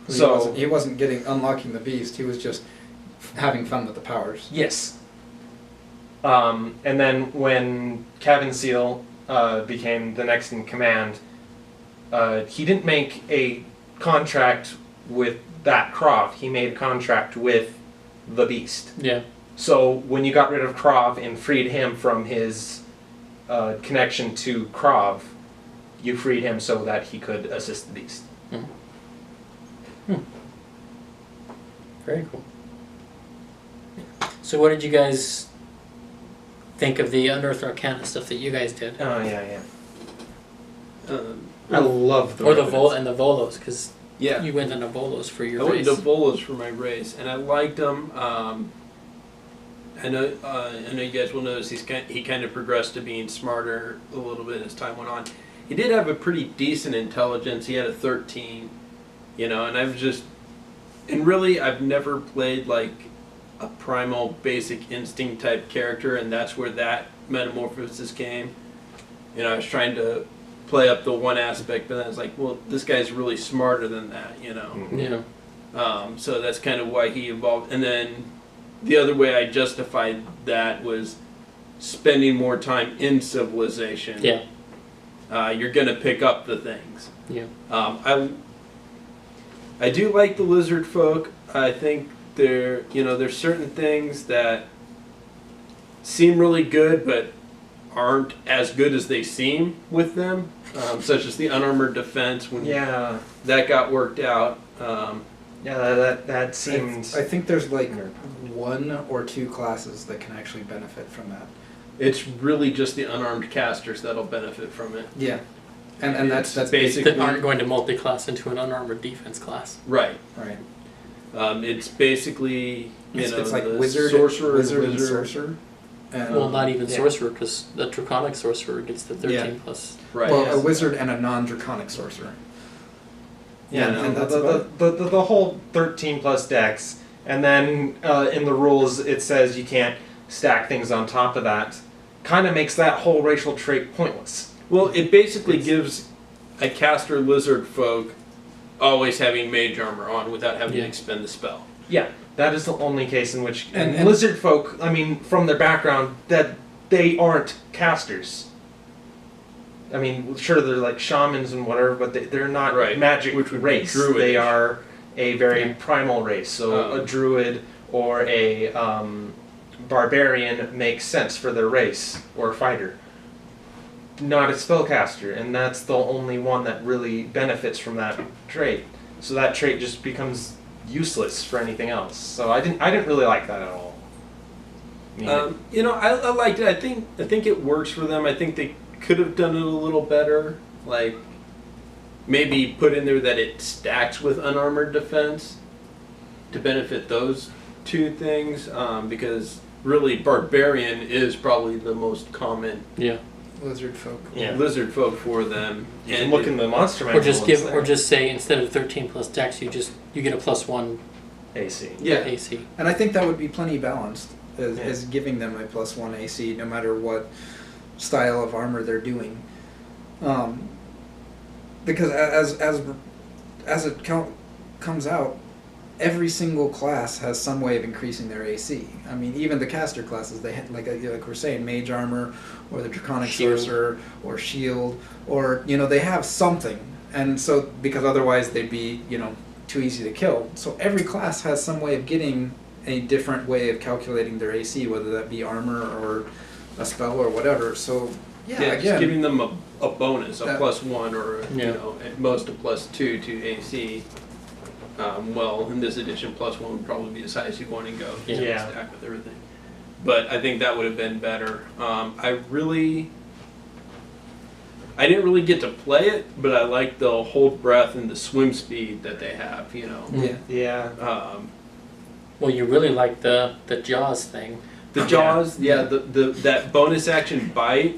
So he wasn't unlocking the beast. He was just having fun with the powers. yes. And then when Kevin Seal became the next in command, he didn't make a contract with that Krav. He made a contract with the beast. Yeah. So when you got rid of Krav and freed him from his connection to Krav, you freed him so that he could assist the beast. Very cool. So what did you guys think of the Unearthed Arcana stuff that you guys did? Oh yeah. I love the Or the Revenants. and the Volos, because Yeah. you went into Volos for your I went race. to Volos for my race, and I liked him. I know you guys will notice he kind of progressed to being smarter a little bit as time went on. He did have a pretty decent intelligence. He had a 13, and I've never played like a primal basic instinct type character, and that's where that metamorphosis came. I was trying to play up the one aspect, but then I was like, well, this guy's really smarter than that, Mhm. Yeah. So that's kind of why he evolved. And then the other way I justified that was spending more time in civilization. Yeah. You're going to pick up the things. Yeah. I do like the lizard folk. I think there's certain things that seem really good, but aren't as good as they seem with them, such as the unarmored defense when Yeah. that got worked out. That seemed. I think there's like one or two classes that can actually benefit from that. It's really just the unarmed casters that'll benefit from it. Yeah, and that's It's basically That aren't going to multi-class into an unarmored defense class. Right. right. It's basically It's like the wizard, sorcerer, wizard, and sorcerer. And, Well, not even yeah. sorcerer, because the draconic sorcerer gets the 13 plus. Right. well, yes. a wizard and a non-draconic sorcerer. Yeah, And- no, and that's the whole 13 plus decks, and then in the rules it says you can't stack things on top of that, kind of makes that whole racial trait pointless. Well, it basically gives a caster lizard folk always having mage armor on without having Yeah. to expend the spell. Yeah, that is the only case in which And- lizard folk, I mean, from their background, that they aren't casters. I mean, sure, they're like shamans and whatever, but they're not Right, magic which would be race. druidish. They are a very Yeah. primal race. So Oh. a druid or a barbarian makes sense for their race, or a fighter. Not a spellcaster, and that's the only one that really benefits from that trait. So that trait just becomes useless for anything else. So I didn't really like that at all. I mean, I liked it. I think it works for them. I think they could have done it a little better. Like maybe put in there that it stacks with unarmored defense to benefit those two things. Because really, barbarian is probably the most common Yeah. Lizard folk. yeah. lizard folk for them. You can look in the monster Or manual. just it's there. say instead of 13 plus dex, you get a +1 AC. Yeah. AC. And I think that would be plenty balanced, as, Yeah. as giving them a +1 AC no matter what style of armor they're doing. Because as it comes out, every single class has some way of increasing their AC. I mean, even the caster classes, they have, like we're saying, mage armor, or the draconic Shield. sorcerer, or shield, or they have something. And so, because otherwise they'd be too easy to kill. So every class has some way of getting a different way of calculating their AC, whether that be armor or a spell or whatever. So yeah, just again, giving them a bonus, a That- +1 or Yeah. you know at most a +2 to AC. Well, in this edition, +1 would probably be as high as you want to go. Yeah. Yeah. Stack with everything. But I think that would have been better. I didn't really get to play it, but I like the hold breath and the swim speed that they have. You know. yeah. Yeah. Well, you really like the Jaws thing. The jaws, yeah, the that bonus action bite.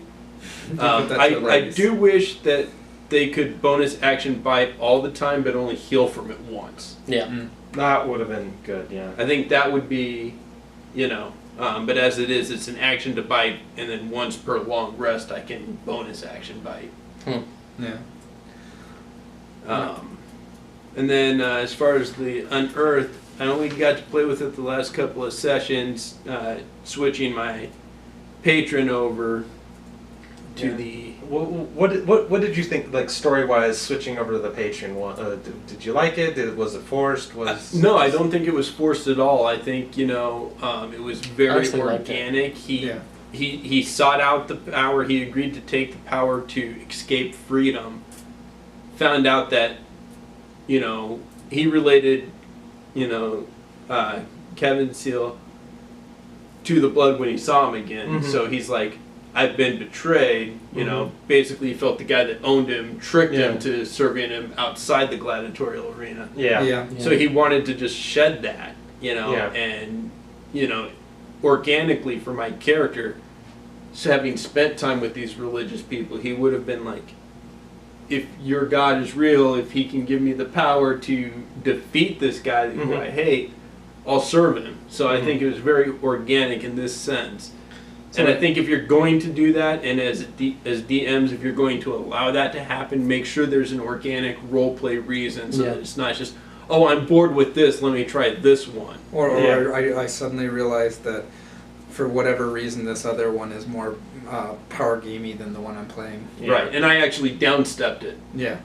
Put that to I rights. do wish that they could bonus action bite all the time, but only heal from it once. Yeah. Mm. That would have been good, yeah. I think that would be, you know, but as it is, it's an action to bite, and then once per long rest, I can bonus action bite. Yeah. And then as far as the Unearthed, I only got to play with it the last couple of sessions, switching my patron over to Yeah. the. What did you think, like, story-wise, switching over to the Patreon one? Did you like it? Was it forced? No, I don't think it was forced at all. I think, you know, it was I very actually liked it. organic. Yeah. He sought out the power. He agreed to take the power to escape freedom. Found out that, you know, he related, you know, Kevin Seal to the blood when he saw him again. Mhm. So he's like, I've been betrayed. You know, basically he felt the guy that owned him tricked him Yeah. to serving him outside the gladiatorial arena. Yeah. Yeah. So he wanted to just shed that, you know, Yeah. and, you know, organically for my character, so having spent time with these religious people, he would have been like, if your God is real, if he can give me the power to defeat this guy who Mhm. I hate, I'll serve him. So I Mhm. think it was very organic in this sense. And I think if you're going to do that, and as DMs, if you're going to allow that to happen, make sure there's an organic role play reason, so Yeah. that it's not just, oh, I'm bored with this, let me try this one. Or Yeah. I suddenly realized that for whatever reason this other one is more power gamey than the one I'm playing. Yeah. Right, and I actually downstepped it. Yeah.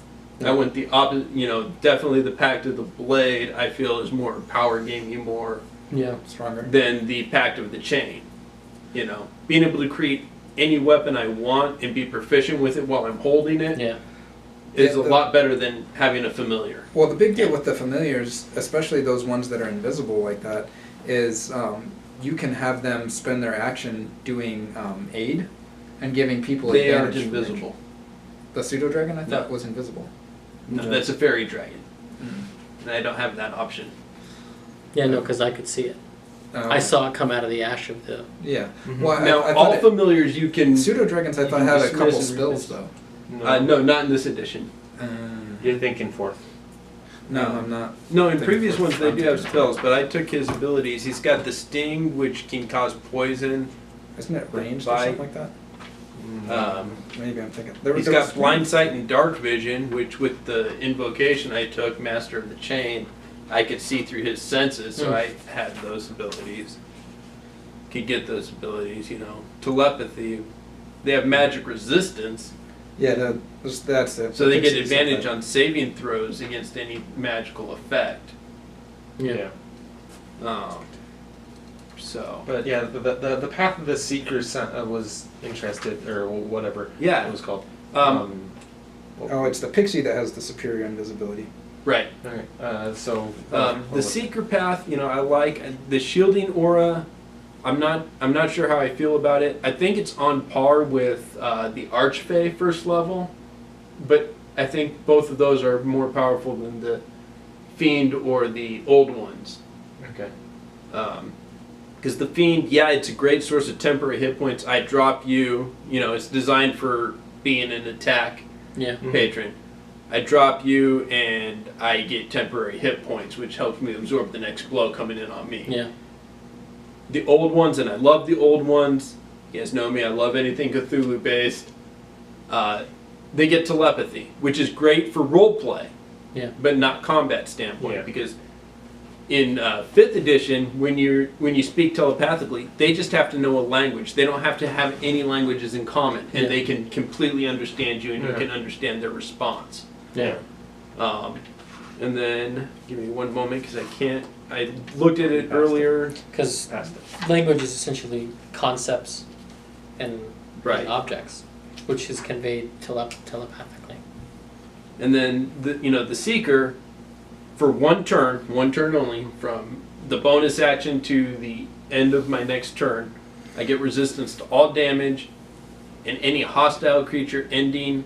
I went the opposite, you know, definitely the Pact of the Blade, I feel, is more power gamey more Yeah. Stronger. than the Pact of the Chain. You know, being able to create any weapon I want and be proficient with it while I'm holding it Yeah. is Yeah, a lot better than having a familiar. Well, the big deal with the familiars, especially those ones that are invisible like that, is you can have them spend their action doing aid and giving people They aren't advantage. from range. invisible. The pseudo dragon I thought No. was invisible. No, Yeah. that's a fairy dragon, Mm. and I don't have that option. Yeah, no, because I could see it. I saw it come out of the ash of the. Yeah. Mhm. Well, Now, I all thought familiars you can. pseudo dragons I you thought can had a dismiss couple and spells release. though. No, not in this edition. You're thinking fourth. No, I'm not. No, in Thank previous you. ones they do have spells, but I took his abilities. He's got the Sting, which can cause poison. Isn't it ranged or Bite. something like that? Maybe I'm thinking. He's got Blind Sight and Dark Vision, which with the invocation I took, Master of the Chain, I could see through his senses, so Hmm. I had those abilities. Could get those abilities, you know. Telepathy, they have magic resistance, Yeah, that's it. so they get Pixie said advantage that. on saving throws against any magical effect. Yeah. So, But yeah, the Path of the Seeker was interested, or whatever Yeah. it was called. Oh, it's the pixie that has the superior invisibility. right. Okay. So The Seeker Path, you know, I like the shielding aura. I'm not sure how I feel about it. I think it's on par with the Archfey first level, but I think both of those are more powerful than the Fiend or the old ones. okay. Because the Fiend, yeah, it's a great source of temporary hit points. I drop you, you know, it's designed for being an attack Yeah. Mhm. patron. I drop you and I get temporary hit points, which helps me absorb the next blow coming in on me. Yeah. The old ones, and I love the old ones. You guys know me, I love anything Cthulhu based. They get telepathy, which is great for role play, Yeah. but not combat standpoint. Yeah. Because in 5th edition, when you speak telepathically, they just have to know a language. They don't have to have any languages in common, and Yeah. they can completely understand you, and you Yeah. can understand their response. Yeah. And then, give me one moment because I looked at it earlier. Because Past it. language is essentially concepts and, Right. and objects, which is conveyed telepathically. And then, the Seeker, for one turn only, from the bonus action to the end of my next turn, I get resistance to all damage and any hostile creature ending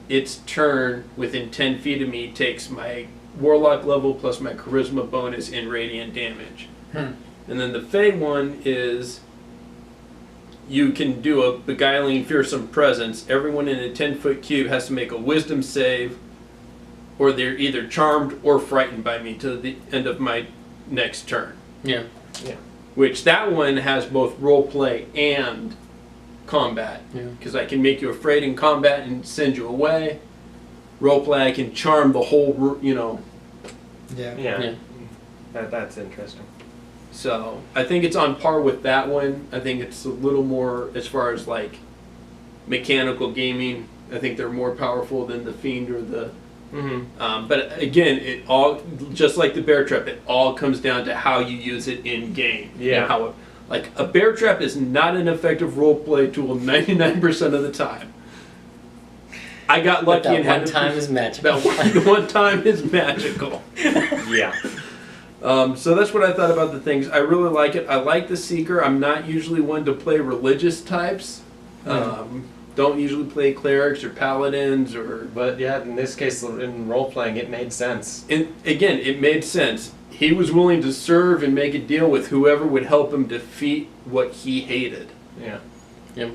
its turn within 10 feet of me takes my Warlock level plus my Charisma bonus in radiant damage. And then the Fey one is you can do a Beguiling Fearsome Presence. Everyone in a 10-foot cube has to make a Wisdom save, or they're either charmed or frightened by me to the end of my next turn. Yeah. Which that one has both roleplay and combat. Yeah. Because I can make you afraid in combat and send you away. Roleplay, I can charm the whole, Yeah. Yeah. That's interesting. So I think it's on par with that one. I think it's a little more, as far as like mechanical gaming, I think they're more powerful than the Fiend or the... but again, it all, just like the Bear Trap, it all comes down to how you use it in game. Yeah. And how, like, a Bear Trap is not an effective roleplay tool 99% of the time. I got But lucky that and had one to- time is magical. That one time is magical. Yeah. So that's what I thought about the things. I really like it. I like the Seeker. I'm not usually one to play religious types. Don't usually play clerics or paladins or... But yeah, in this case, in role playing, it made sense. And again, it made sense. He was willing to serve and make a deal with whoever would help him defeat what he hated. Yeah. Yep.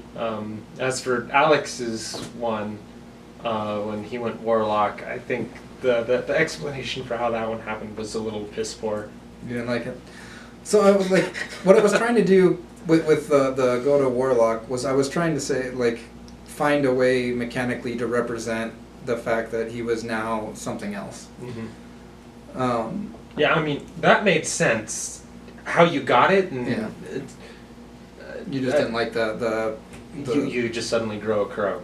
As for Alex's one, when he went Warlock, I think the explanation for how that one happened was a little piss poor. You didn't like it? So I was like, what I was trying to do with the go to Warlock was I was trying to say, like, find a way mechanically to represent the fact that he was now something else. Yeah, I mean, that made sense. How you got it, and Yeah. it's, You just didn't like the you just suddenly grow a crow.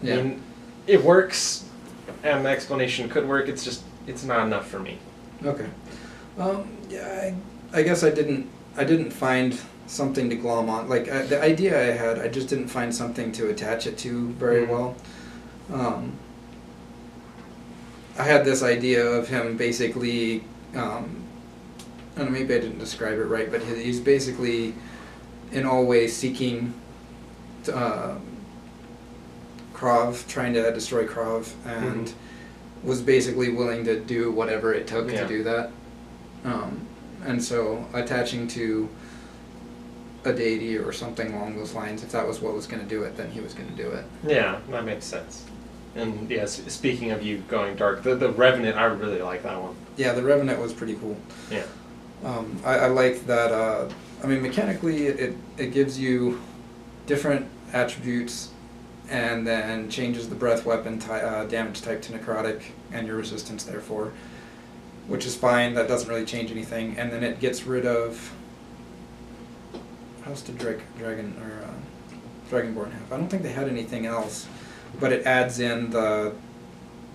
Yeah. I mean, it works, and the explanation could work. It's just, it's not enough for me. Okay. Yeah, I guess I didn't find something to glom on. Like, the idea I had, I just didn't find something to attach it to very well. I had this idea of him basically, I don't know, maybe I didn't describe it right, but he's basically in all ways seeking Krav, trying to destroy Krav, and was basically willing to do whatever it took to do that. And so attaching to a deity or something along those lines, if that was what was going to do it, then he was going to do it. Yeah, that makes sense. And yes, speaking of you going dark, the Revenant, I really like that one. Yeah, the Revenant was pretty cool. Yeah. I liked that, I mean, mechanically it gives you different attributes and then changes the breath weapon damage type to necrotic and your resistance therefore, which is fine. That doesn't really change anything. And then it gets rid of... What else did Dragonborn have? I don't think they had anything else, but it adds in the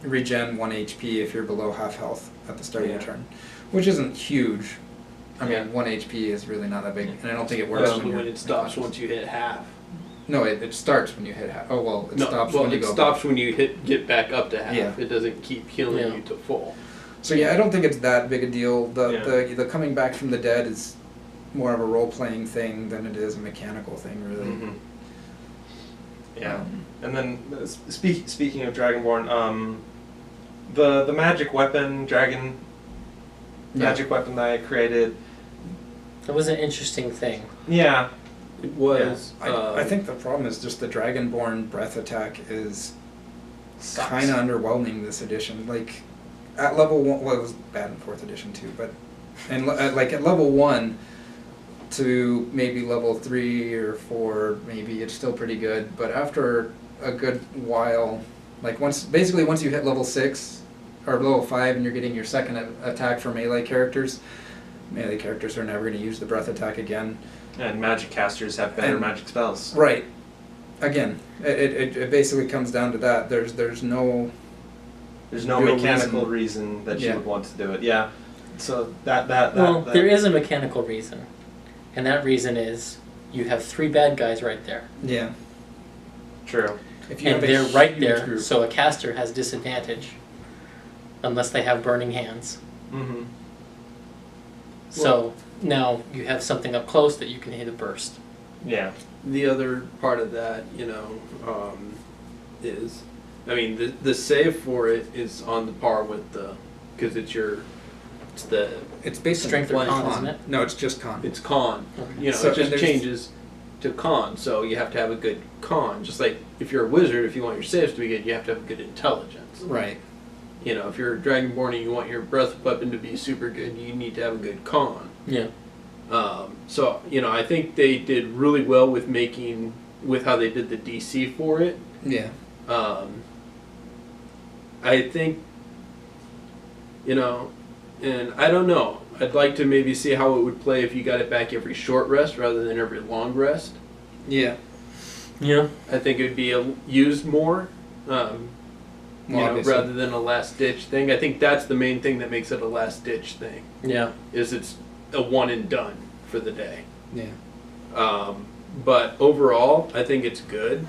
regen 1 HP if you're below half health at the start of your turn, which isn't huge. I mean, 1 HP is really not that big, and I don't think it works When you're it stops unconscious. once you hit half. No, it starts when you hit half. Oh, well, it stops well, when you it go stops when you get back up to half. Yeah. It doesn't keep healing Yeah. you to full. So yeah, I don't think it's that big a deal. Yeah. The coming back from the dead is more of a role-playing thing than it is a mechanical thing, really. Yeah. And then, speaking of Dragonborn, the magic weapon, magic weapon that I created, That was an interesting thing. yeah, It was. I think the problem is just the Dragonborn breath attack is Sucks. kind of underwhelming this edition. Like, at level 1, well, it was bad in 4th edition too, but like at level 1 to maybe level 3 or 4, maybe it's still pretty good. But after a good while, like once you hit level 6 or level 5 and you're getting your second attack for melee characters are never going to use the breath attack again. and magic casters have better And- magic spells. Right. Again, it basically comes down to that. There's no There's no Real mechanical reason. reason that you Yeah. would want to do it. Yeah. So that There is a mechanical reason, and that reason is you have 3 bad guys right there, Yeah. true. If you and have a they're right huge there, group. so a caster has disadvantage unless they have burning hands. Mm-hmm. So now you have something up close that you can hit a burst. Yeah. The other part of that, is, I mean, the save for it is on the par with because it's the It's based Strength on or con, isn't it? No, it's just con. it's con. Okay. So- It just and there's- changes to con, so you have to have a good con. Just like if you're a wizard, if you want your saves to be good, you have to have good intelligence. Right. If you're a dragonborn and you want your breath weapon to be super good, you need to have a good con. Yeah. So I think they did really well with how they did the DC for it. Yeah. I think, and I don't know. I'd like to maybe see how it would play if you got it back every short rest rather than every long rest. Yeah. Yeah. I think it would be used more, Obviously. rather than a last ditch thing. I think that's the main thing that makes it a last ditch thing. Yeah. Is it's a one and done for the day. Yeah. But overall, I think it's good.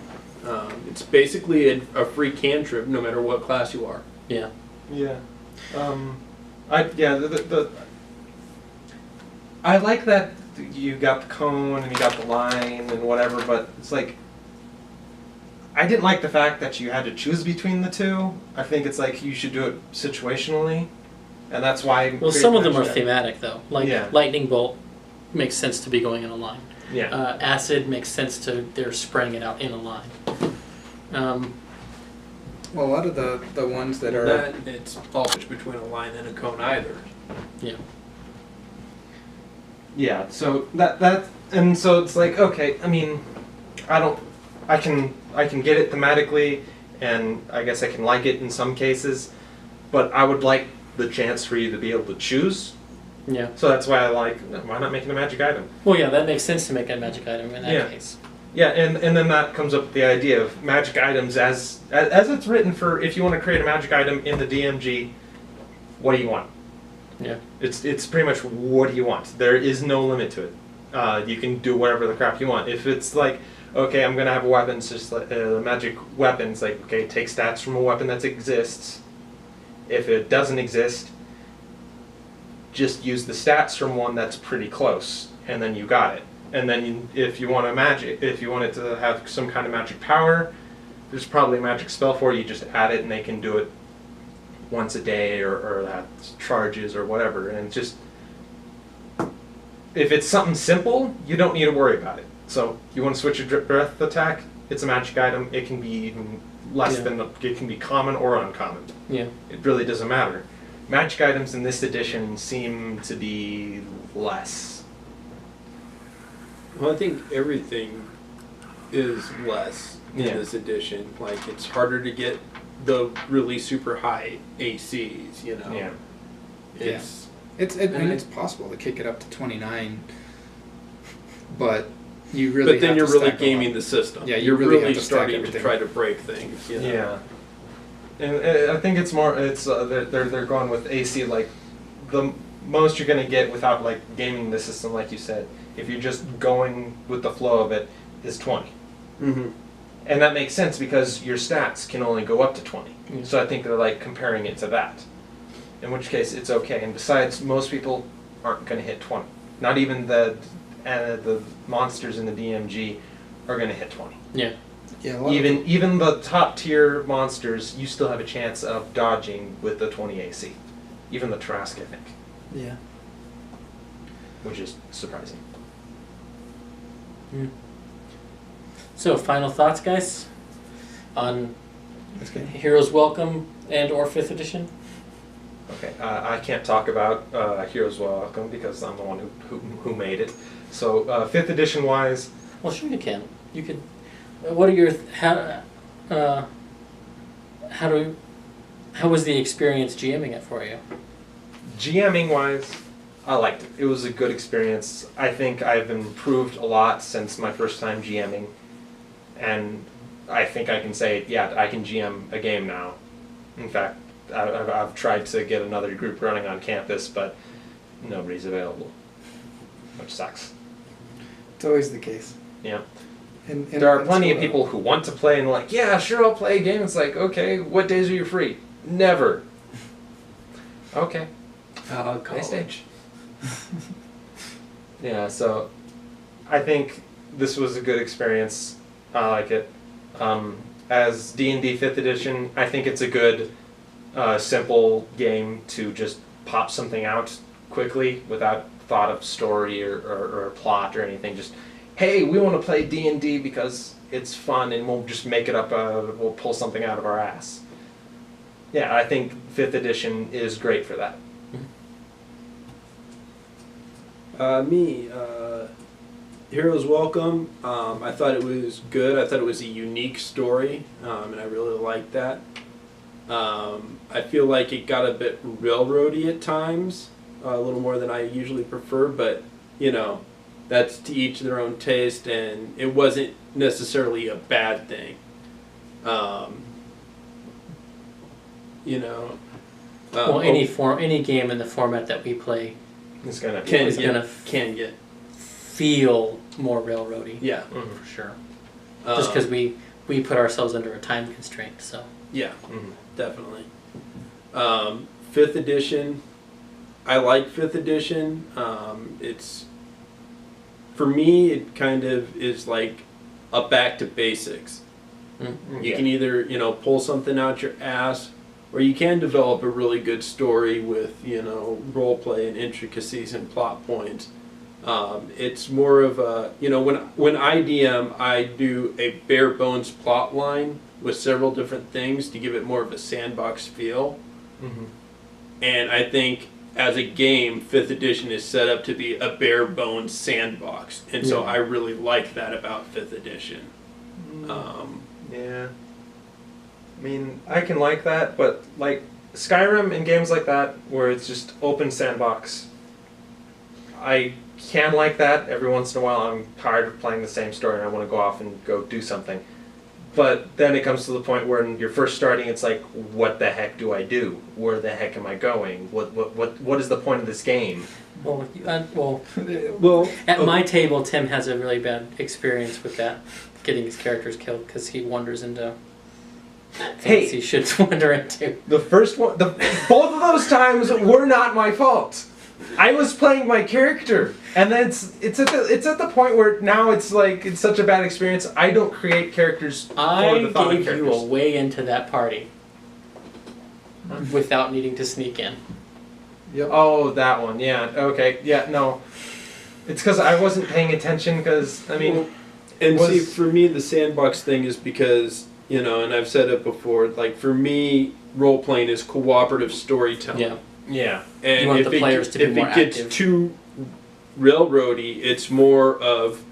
It's basically a free cantrip, no matter what class you are. Yeah. Yeah. I like that you got the cone and you got the line and whatever, but it's like I didn't like the fact that you had to choose between the two. I think it's like you should do it situationally, and that's why. I Well, some of them are created thematic though. Like Yeah. lightning bolt makes sense to be going in a line. that. Yeah. Acid makes sense to they're spraying it out in a line. Well, a lot of the ones that are That it's fallish between a line and a cone either. Yeah. Yeah. So that and so it's like okay. I mean, I can get it thematically, and I guess I can like it in some cases, but I would like the chance for you to be able to choose. Yeah. So that's why I like. Why not make it a magic item? Well, yeah, that makes sense to make a magic item in that Yeah. case. Yeah, and then that comes up with the idea of magic items as it's written for if you want to create a magic item in the DMG, what do you want? Yeah. It's pretty much what do you want. There is no limit to it. You can do whatever the crap you want. If it's like, okay, I'm gonna have a weapon, it's just like magic weapons, like okay, take stats from a weapon that exists. If it doesn't exist, just use the stats from one that's pretty close, and then you got it. And then if you want if you want it to have some kind of magic power, there's probably a magic spell for it. You just add it, and they can do it once a day, or that charges or whatever. And it's just if it's something simple, you don't need to worry about it. So you want to switch your breath attack? It's a magic item. It can be even less Yeah. than it can be common or uncommon. Yeah. It really doesn't matter. Magic items in this edition seem to be less. Well, I think everything is less in Yeah. this edition. Like, it's harder to get the really super high ACs, Yeah. It's, it's possible to kick it up to 29, but you really. but then have you're to really stack a gaming lot. the system. Yeah, you you're really have really to stack starting to everything. try to break things. Yeah. And I think it's more. It's they're going with AC like the most you're gonna get without like gaming the system, like you said. If you're just going with the flow of it, is 20. Mm-hmm. And that makes sense because your stats can only go up to 20. Yeah. So I think they're like comparing it to that. In which case it's okay. And besides, most people aren't going to hit 20. Not even the monsters in the DMG are going to hit 20. Yeah. Yeah, a lot of Even the top tier monsters, you still have a chance of dodging with the 20 AC. Even the Trask, I think, yeah. which is surprising. So, final thoughts, guys, on That's good. Heroes Welcome and or 5th edition? Okay, I can't talk about Heroes Welcome because I'm the one who made it. So 5th edition wise, Well, sure you can. You could. What are your how was the experience GMing it for you? GMing wise, I liked it. It was a good experience. I think I've improved a lot since my first time GMing, and I think I can say, yeah, I can GM a game now. In fact, I've tried to get another group running on campus, but nobody's available, which sucks. It's always the case. Yeah. And There are plenty of people who want to play and like, yeah, sure, I'll play a game. It's like, okay, what days are you free? Never. Okay. Nice day. Yeah, so I think this was a good experience. I like it. As D&D 5th edition, I think it's a good, simple game to just pop something out quickly without thought of story or plot or anything. Just, hey, we want to play D&D because it's fun and we'll just make it up, we'll pull something out of our ass. Yeah, I think 5th edition is great for that. Heroes Welcome. I thought it was good. I thought it was a unique story, and I really liked that. I feel like it got a bit railroady at times, a little more than I usually prefer, but that's to each their own taste, and it wasn't necessarily a bad thing. Well, any game in the format that we play It's gonna can get feel more railroady. yeah For sure. Just because we put ourselves under a time constraint. So yeah definitely. 5th edition. I like 5th edition. It's for me. It kind of is like a back to basics. You can either pull something out your ass, or you can develop a really good story with role play and intricacies and plot points. It's more of a when I DM, I do a bare bones plot line with several different things to give it more of a sandbox feel. And I think as a game, 5th edition is set up to be a bare bones sandbox, and so I really like that about 5th edition. Yeah. I mean, I can like that, but like Skyrim and games like that where it's just open sandbox, I can like that. Every once in a while I'm tired of playing the same story and I want to go off and go do something. But then it comes to the point where when you're first starting, it's like, what the heck do I do? Where the heck am I going? What is the point of this game? Well, at my table, Tim has a really bad experience with that, getting his characters killed because he wanders into things he should wander into. The first one, both of those times were not my fault. I was playing my character, and then it's at the point where now it's like it's such a bad experience. I don't create characters for the thought of gave characters. you a way into that party without needing to sneak in. Yep. Oh, that one. Yeah. Okay. Yeah. No. It's because I wasn't paying attention. Because I mean, see, for me, the sandbox thing is because and I've said it before. Like for me, role playing is cooperative storytelling. Yeah. Yeah. And You want if the players to be more it gets active. too railroady, it's more of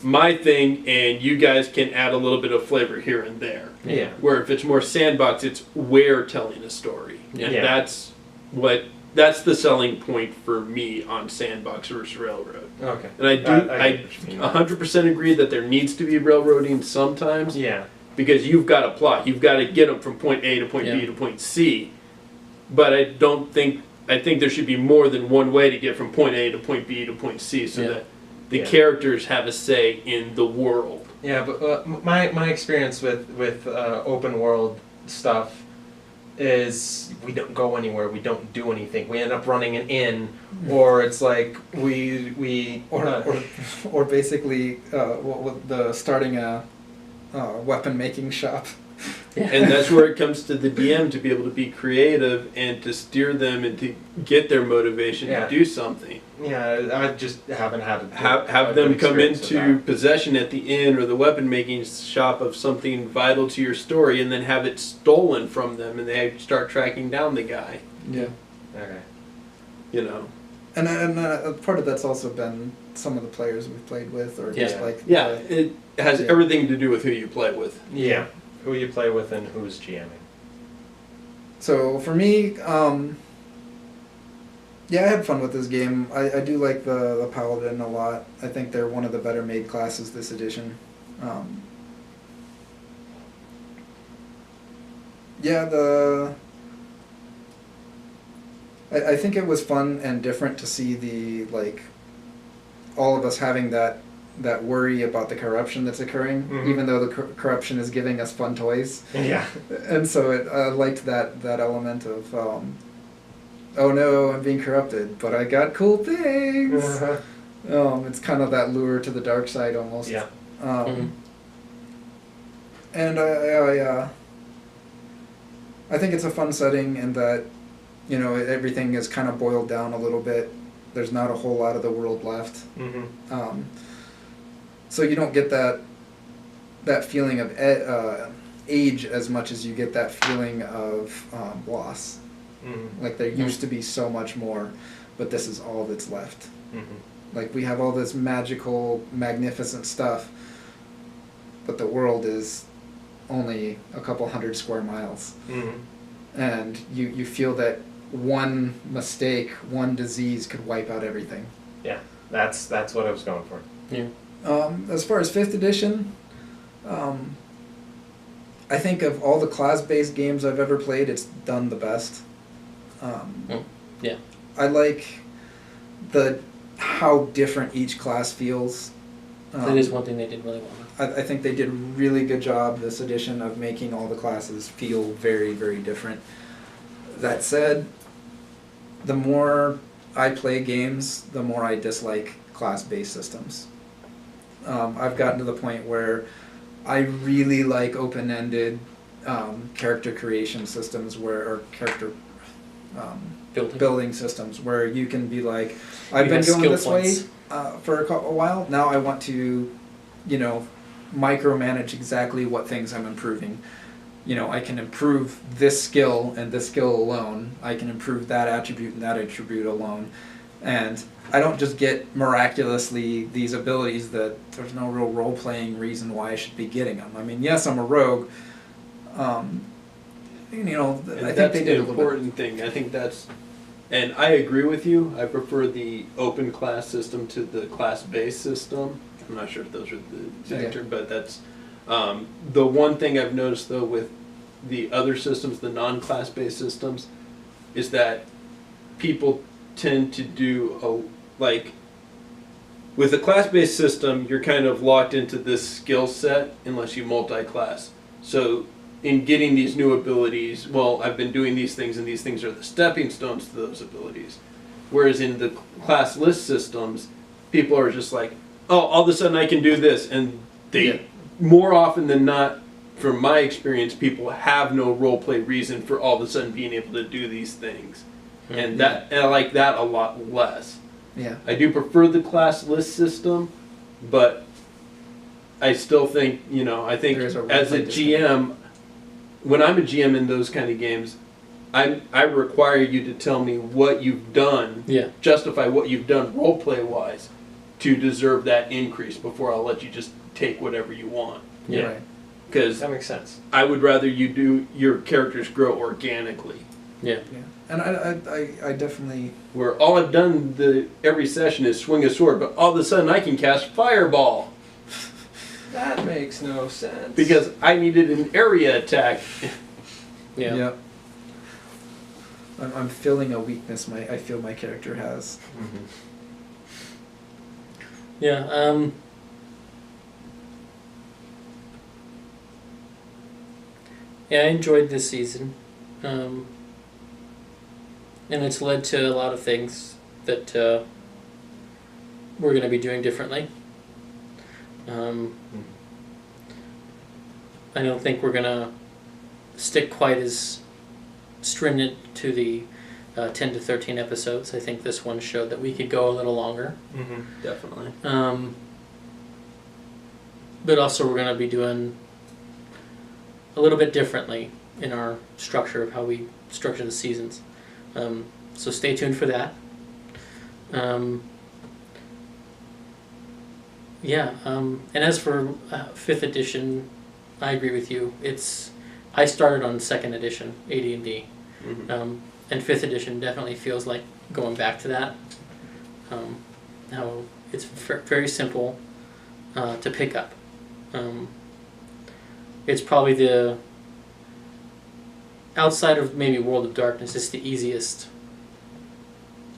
my thing, and you guys can add a little bit of flavor here and there. Yeah. Where if it's more sandbox, it's we're telling a story, and Yeah. that's the selling point for me on sandbox versus railroad. Okay. And I get what you mean. 100% agree that there needs to be railroading sometimes. Yeah. Because you've got a plot, you've got to get them from point A to point B to point C. But I think there should be more than one way to get from point A to point B to point C, so that the characters have a say in the world. Yeah, but my experience with open world stuff is we don't go anywhere, we don't do anything, we end up running an inn, or it's like or basically starting a weapon making shop. And that's where it comes to the DM to be able to be creative and to steer them and to get their motivation to do something. Yeah, I just haven't had have them come into possession at the inn or the weapon making shop of something vital to your story, and then have it stolen from them, and they start tracking down the guy. Yeah. Okay. And part of that's also been some of the players we've played with, or just like it has everything to do with who you play with. Yeah. Who you play with and who's GMing. So for me, I had fun with this game. I do like the Paladin a lot. I think they're one of the better made classes this edition. The I think it was fun and different to see the, like, all of us having that worry about the corruption that's occurring, Mhm. even though the corruption is giving us fun toys. Yeah. And so I liked that element of, oh no, I'm being corrupted, but I got cool things. Uh-huh. It's kind of that lure to the dark side almost. Yeah. Mhm. And I think it's a fun setting in that, you know, everything is kind of boiled down a little bit. There's not a whole lot of the world left. Mm-hmm. So you don't get that feeling of age as much as you get that feeling of loss. Mm-hmm. Like there used to be so much more, but this is all that's left. Mm-hmm. Like we have all this magical, magnificent stuff, but the world is only a couple hundred square miles. Mm-hmm. And you feel that one mistake, one disease could wipe out everything. Yeah, that's what I was going for. Yeah. As far as 5th edition, I think of all the class-based games I've ever played, it's done the best. Yeah. I like how different each class feels. That is one thing they did really well. I think they did a really good job this edition of making all the classes feel very, very different. That said, the more I play games, the more I dislike class-based systems. I've gotten to the point where I really like open-ended character creation systems or character building systems where you can be like, I've You been have going skill this points. way for a while, now I want to, you know, micromanage exactly what things I'm improving. You know, I can improve this skill and this skill alone. I can improve that attribute and that attribute alone. And I don't just get miraculously these abilities that there's no real role-playing reason why I should be getting them. I mean, yes, I'm a rogue. You know, And I think that's they the did a little bit. important thing. I think that's, and I agree with you. I prefer the open class system to the class-based system. I'm not sure if those are the exact Yeah. term, but that's the one thing I've noticed though with the other systems, the non-class-based systems, is that people tend to do like with a class-based system, you're kind of locked into this skill set unless you multi-class. So in getting these new abilities, well, I've been doing these things and these things are the stepping stones to those abilities. Whereas in the class list systems, people are just like, oh, all of a sudden I can do this. And they, more often than not, from my experience, people have no role play reason for all of a sudden being able to do these things. And I like that a lot less. Yeah. I do prefer the class list system, but I still think, you know, I think There is a as a role-play GM, when I'm a GM in those kind of games, I require you to tell me what you've done, Yeah. justify what you've done role play wise to deserve that increase before I'll let you just take whatever you want. Yeah. Right. Because That makes sense. I would rather you do your characters grow organically. Yeah. Yeah. And I definitely. Where all I've done every session is swing a sword, but all of a sudden I can cast Fireball That makes no sense. because I needed an area attack. Yeah. Yep. I'm filling a weakness I feel my character has. Mhm. Yeah. Yeah, I enjoyed this season. And it's led to a lot of things that we're going to be doing differently. I don't think we're going to stick quite as stringent to the 10 to 13 episodes. I think this one showed that we could go a little longer. Mhm. Definitely. But also we're going to be doing a little bit differently in our structure of how we structure the seasons. So stay tuned for that. And as for 5th edition, I agree with you. I started on 2nd edition, AD&D. Mhm. And 5th edition definitely feels like going back to that. How it's very simple to pick up. It's probably outside of maybe World of Darkness, it's the easiest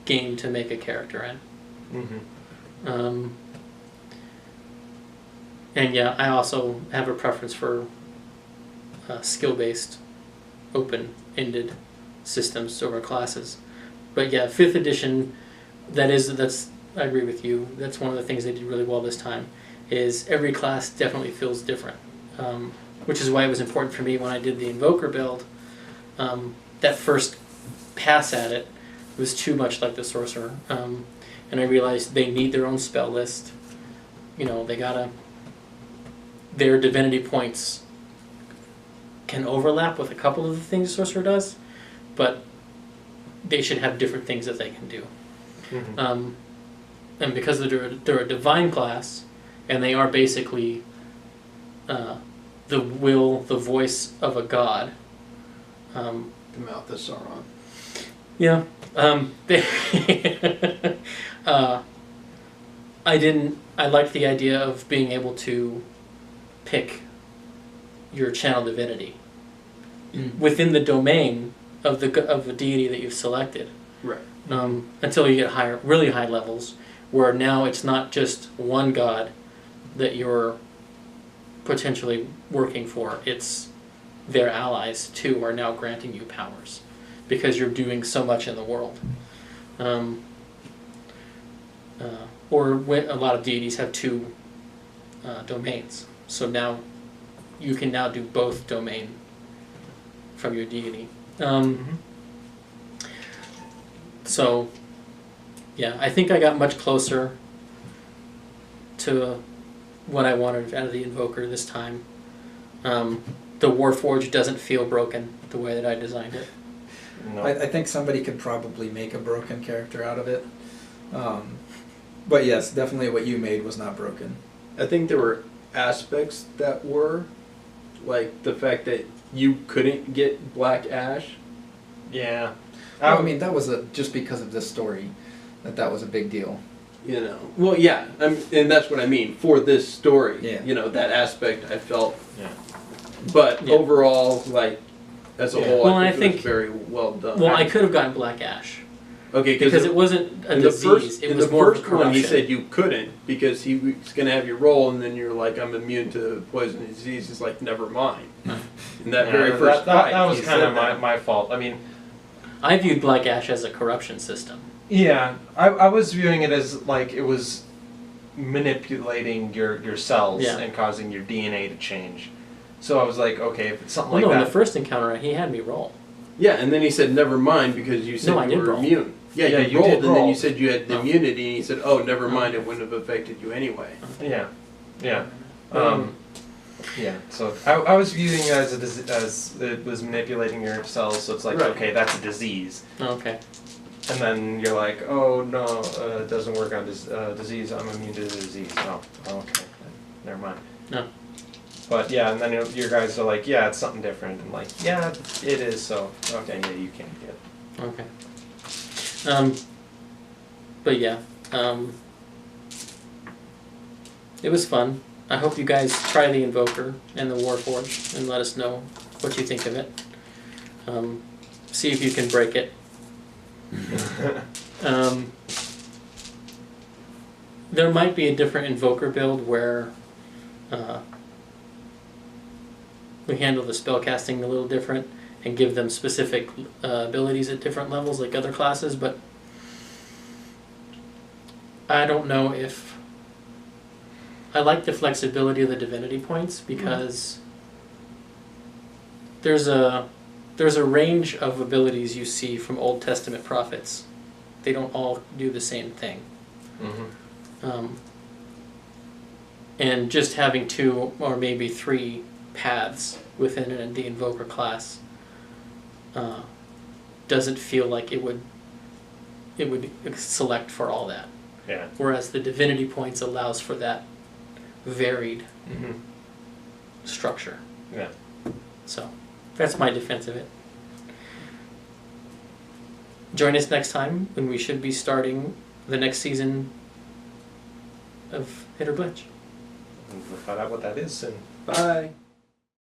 game to make a character in. Mm-hmm. And yeah, I also have a preference for skill-based, open-ended systems over classes. But yeah, 5th edition, that's I agree with you. That's one of the things they did really well this time. Is every class definitely feels different, which is why it was important for me when I did the Invoker build. That first pass at it was too much like the Sorcerer, and I realized they need their own spell list. You know, their divinity points can overlap with a couple of the things the Sorcerer does, but they should have different things that they can do. Mm-hmm. And because they're a divine class, and they are basically the voice of a god. The mouth of Sauron. Yeah. I liked the idea of being able to pick your channel divinity within the domain of the deity that you've selected. Right. Until you get really high levels, where now it's not just one god that you're potentially working for, it's their allies too are now granting you powers because you're doing so much in the world. Or when a lot of deities have 2 domains, so now you can now do both domain from your deity. So yeah, I think I got much closer to what I wanted out of the Invoker this time. The Warforged doesn't feel broken the way that I designed it. No. I think somebody could probably make a broken character out of it. But yes, definitely what you made was not broken. I think there were aspects that were, like the fact that you couldn't get Black Ash. Yeah. I mean, that was just because of this story, that was a big deal. You know. Well, yeah, and that's what I mean for this story. Yeah. You know, that aspect I felt. Yeah. But Yeah. overall, like as a Yeah. whole, Well, I I think it was think- very well done. Well, I could have gotten Black Ash Okay, because it wasn't a in the disease; first, it in was the more of a first one, he corruption. said you couldn't because he was going to have you roll, and then you're like, I'm immune to poison and disease. He's like, never mind. In that very first fight, that was he kind said of that. my fault. I mean, I viewed Black Ash as a corruption system. yeah, I was viewing it as like it was manipulating your cells Yeah. and causing your DNA to change. So I was like, okay, if it's something Well, like no, in that. the first encounter, he had me roll. Yeah, and then he said, never mind, because you said No, I you did were roll. immune. Yeah, Yeah, you you rolled, did and then roll. you said you had the Oh. immunity, and he said, oh, never mind, it wouldn't have affected you anyway. Yeah, yeah, yeah. So I was viewing it as it was manipulating your cells. So it's like, Right. okay, that's a disease. Okay. And then you're like, oh no, it doesn't work on disease. I'm immune to the disease. Oh, okay, never mind. No. But yeah, and then your guys are like, yeah, it's something different. And like, yeah, it is. So okay, yeah, you can't get. Okay. But yeah, it was fun. I hope you guys try the Invoker and the Warforged and let us know what you think of it. See if you can break it. There might be a different Invoker build where we handle the spellcasting a little different and give them specific abilities at different levels like other classes, but I don't know if... I like the flexibility of the divinity points because there's a range of abilities you see from Old Testament prophets. They don't all do the same thing. Mm-hmm. And just having 2 or maybe 3 paths within the Invoker class doesn't feel like it would select for all that. Yeah. Whereas the divinity points allows for that varied Mm-hmm. structure. Yeah. So that's my defense of it. Join us next time when we should be starting the next season of Hit or Butch. We'll find out what that is soon. Bye.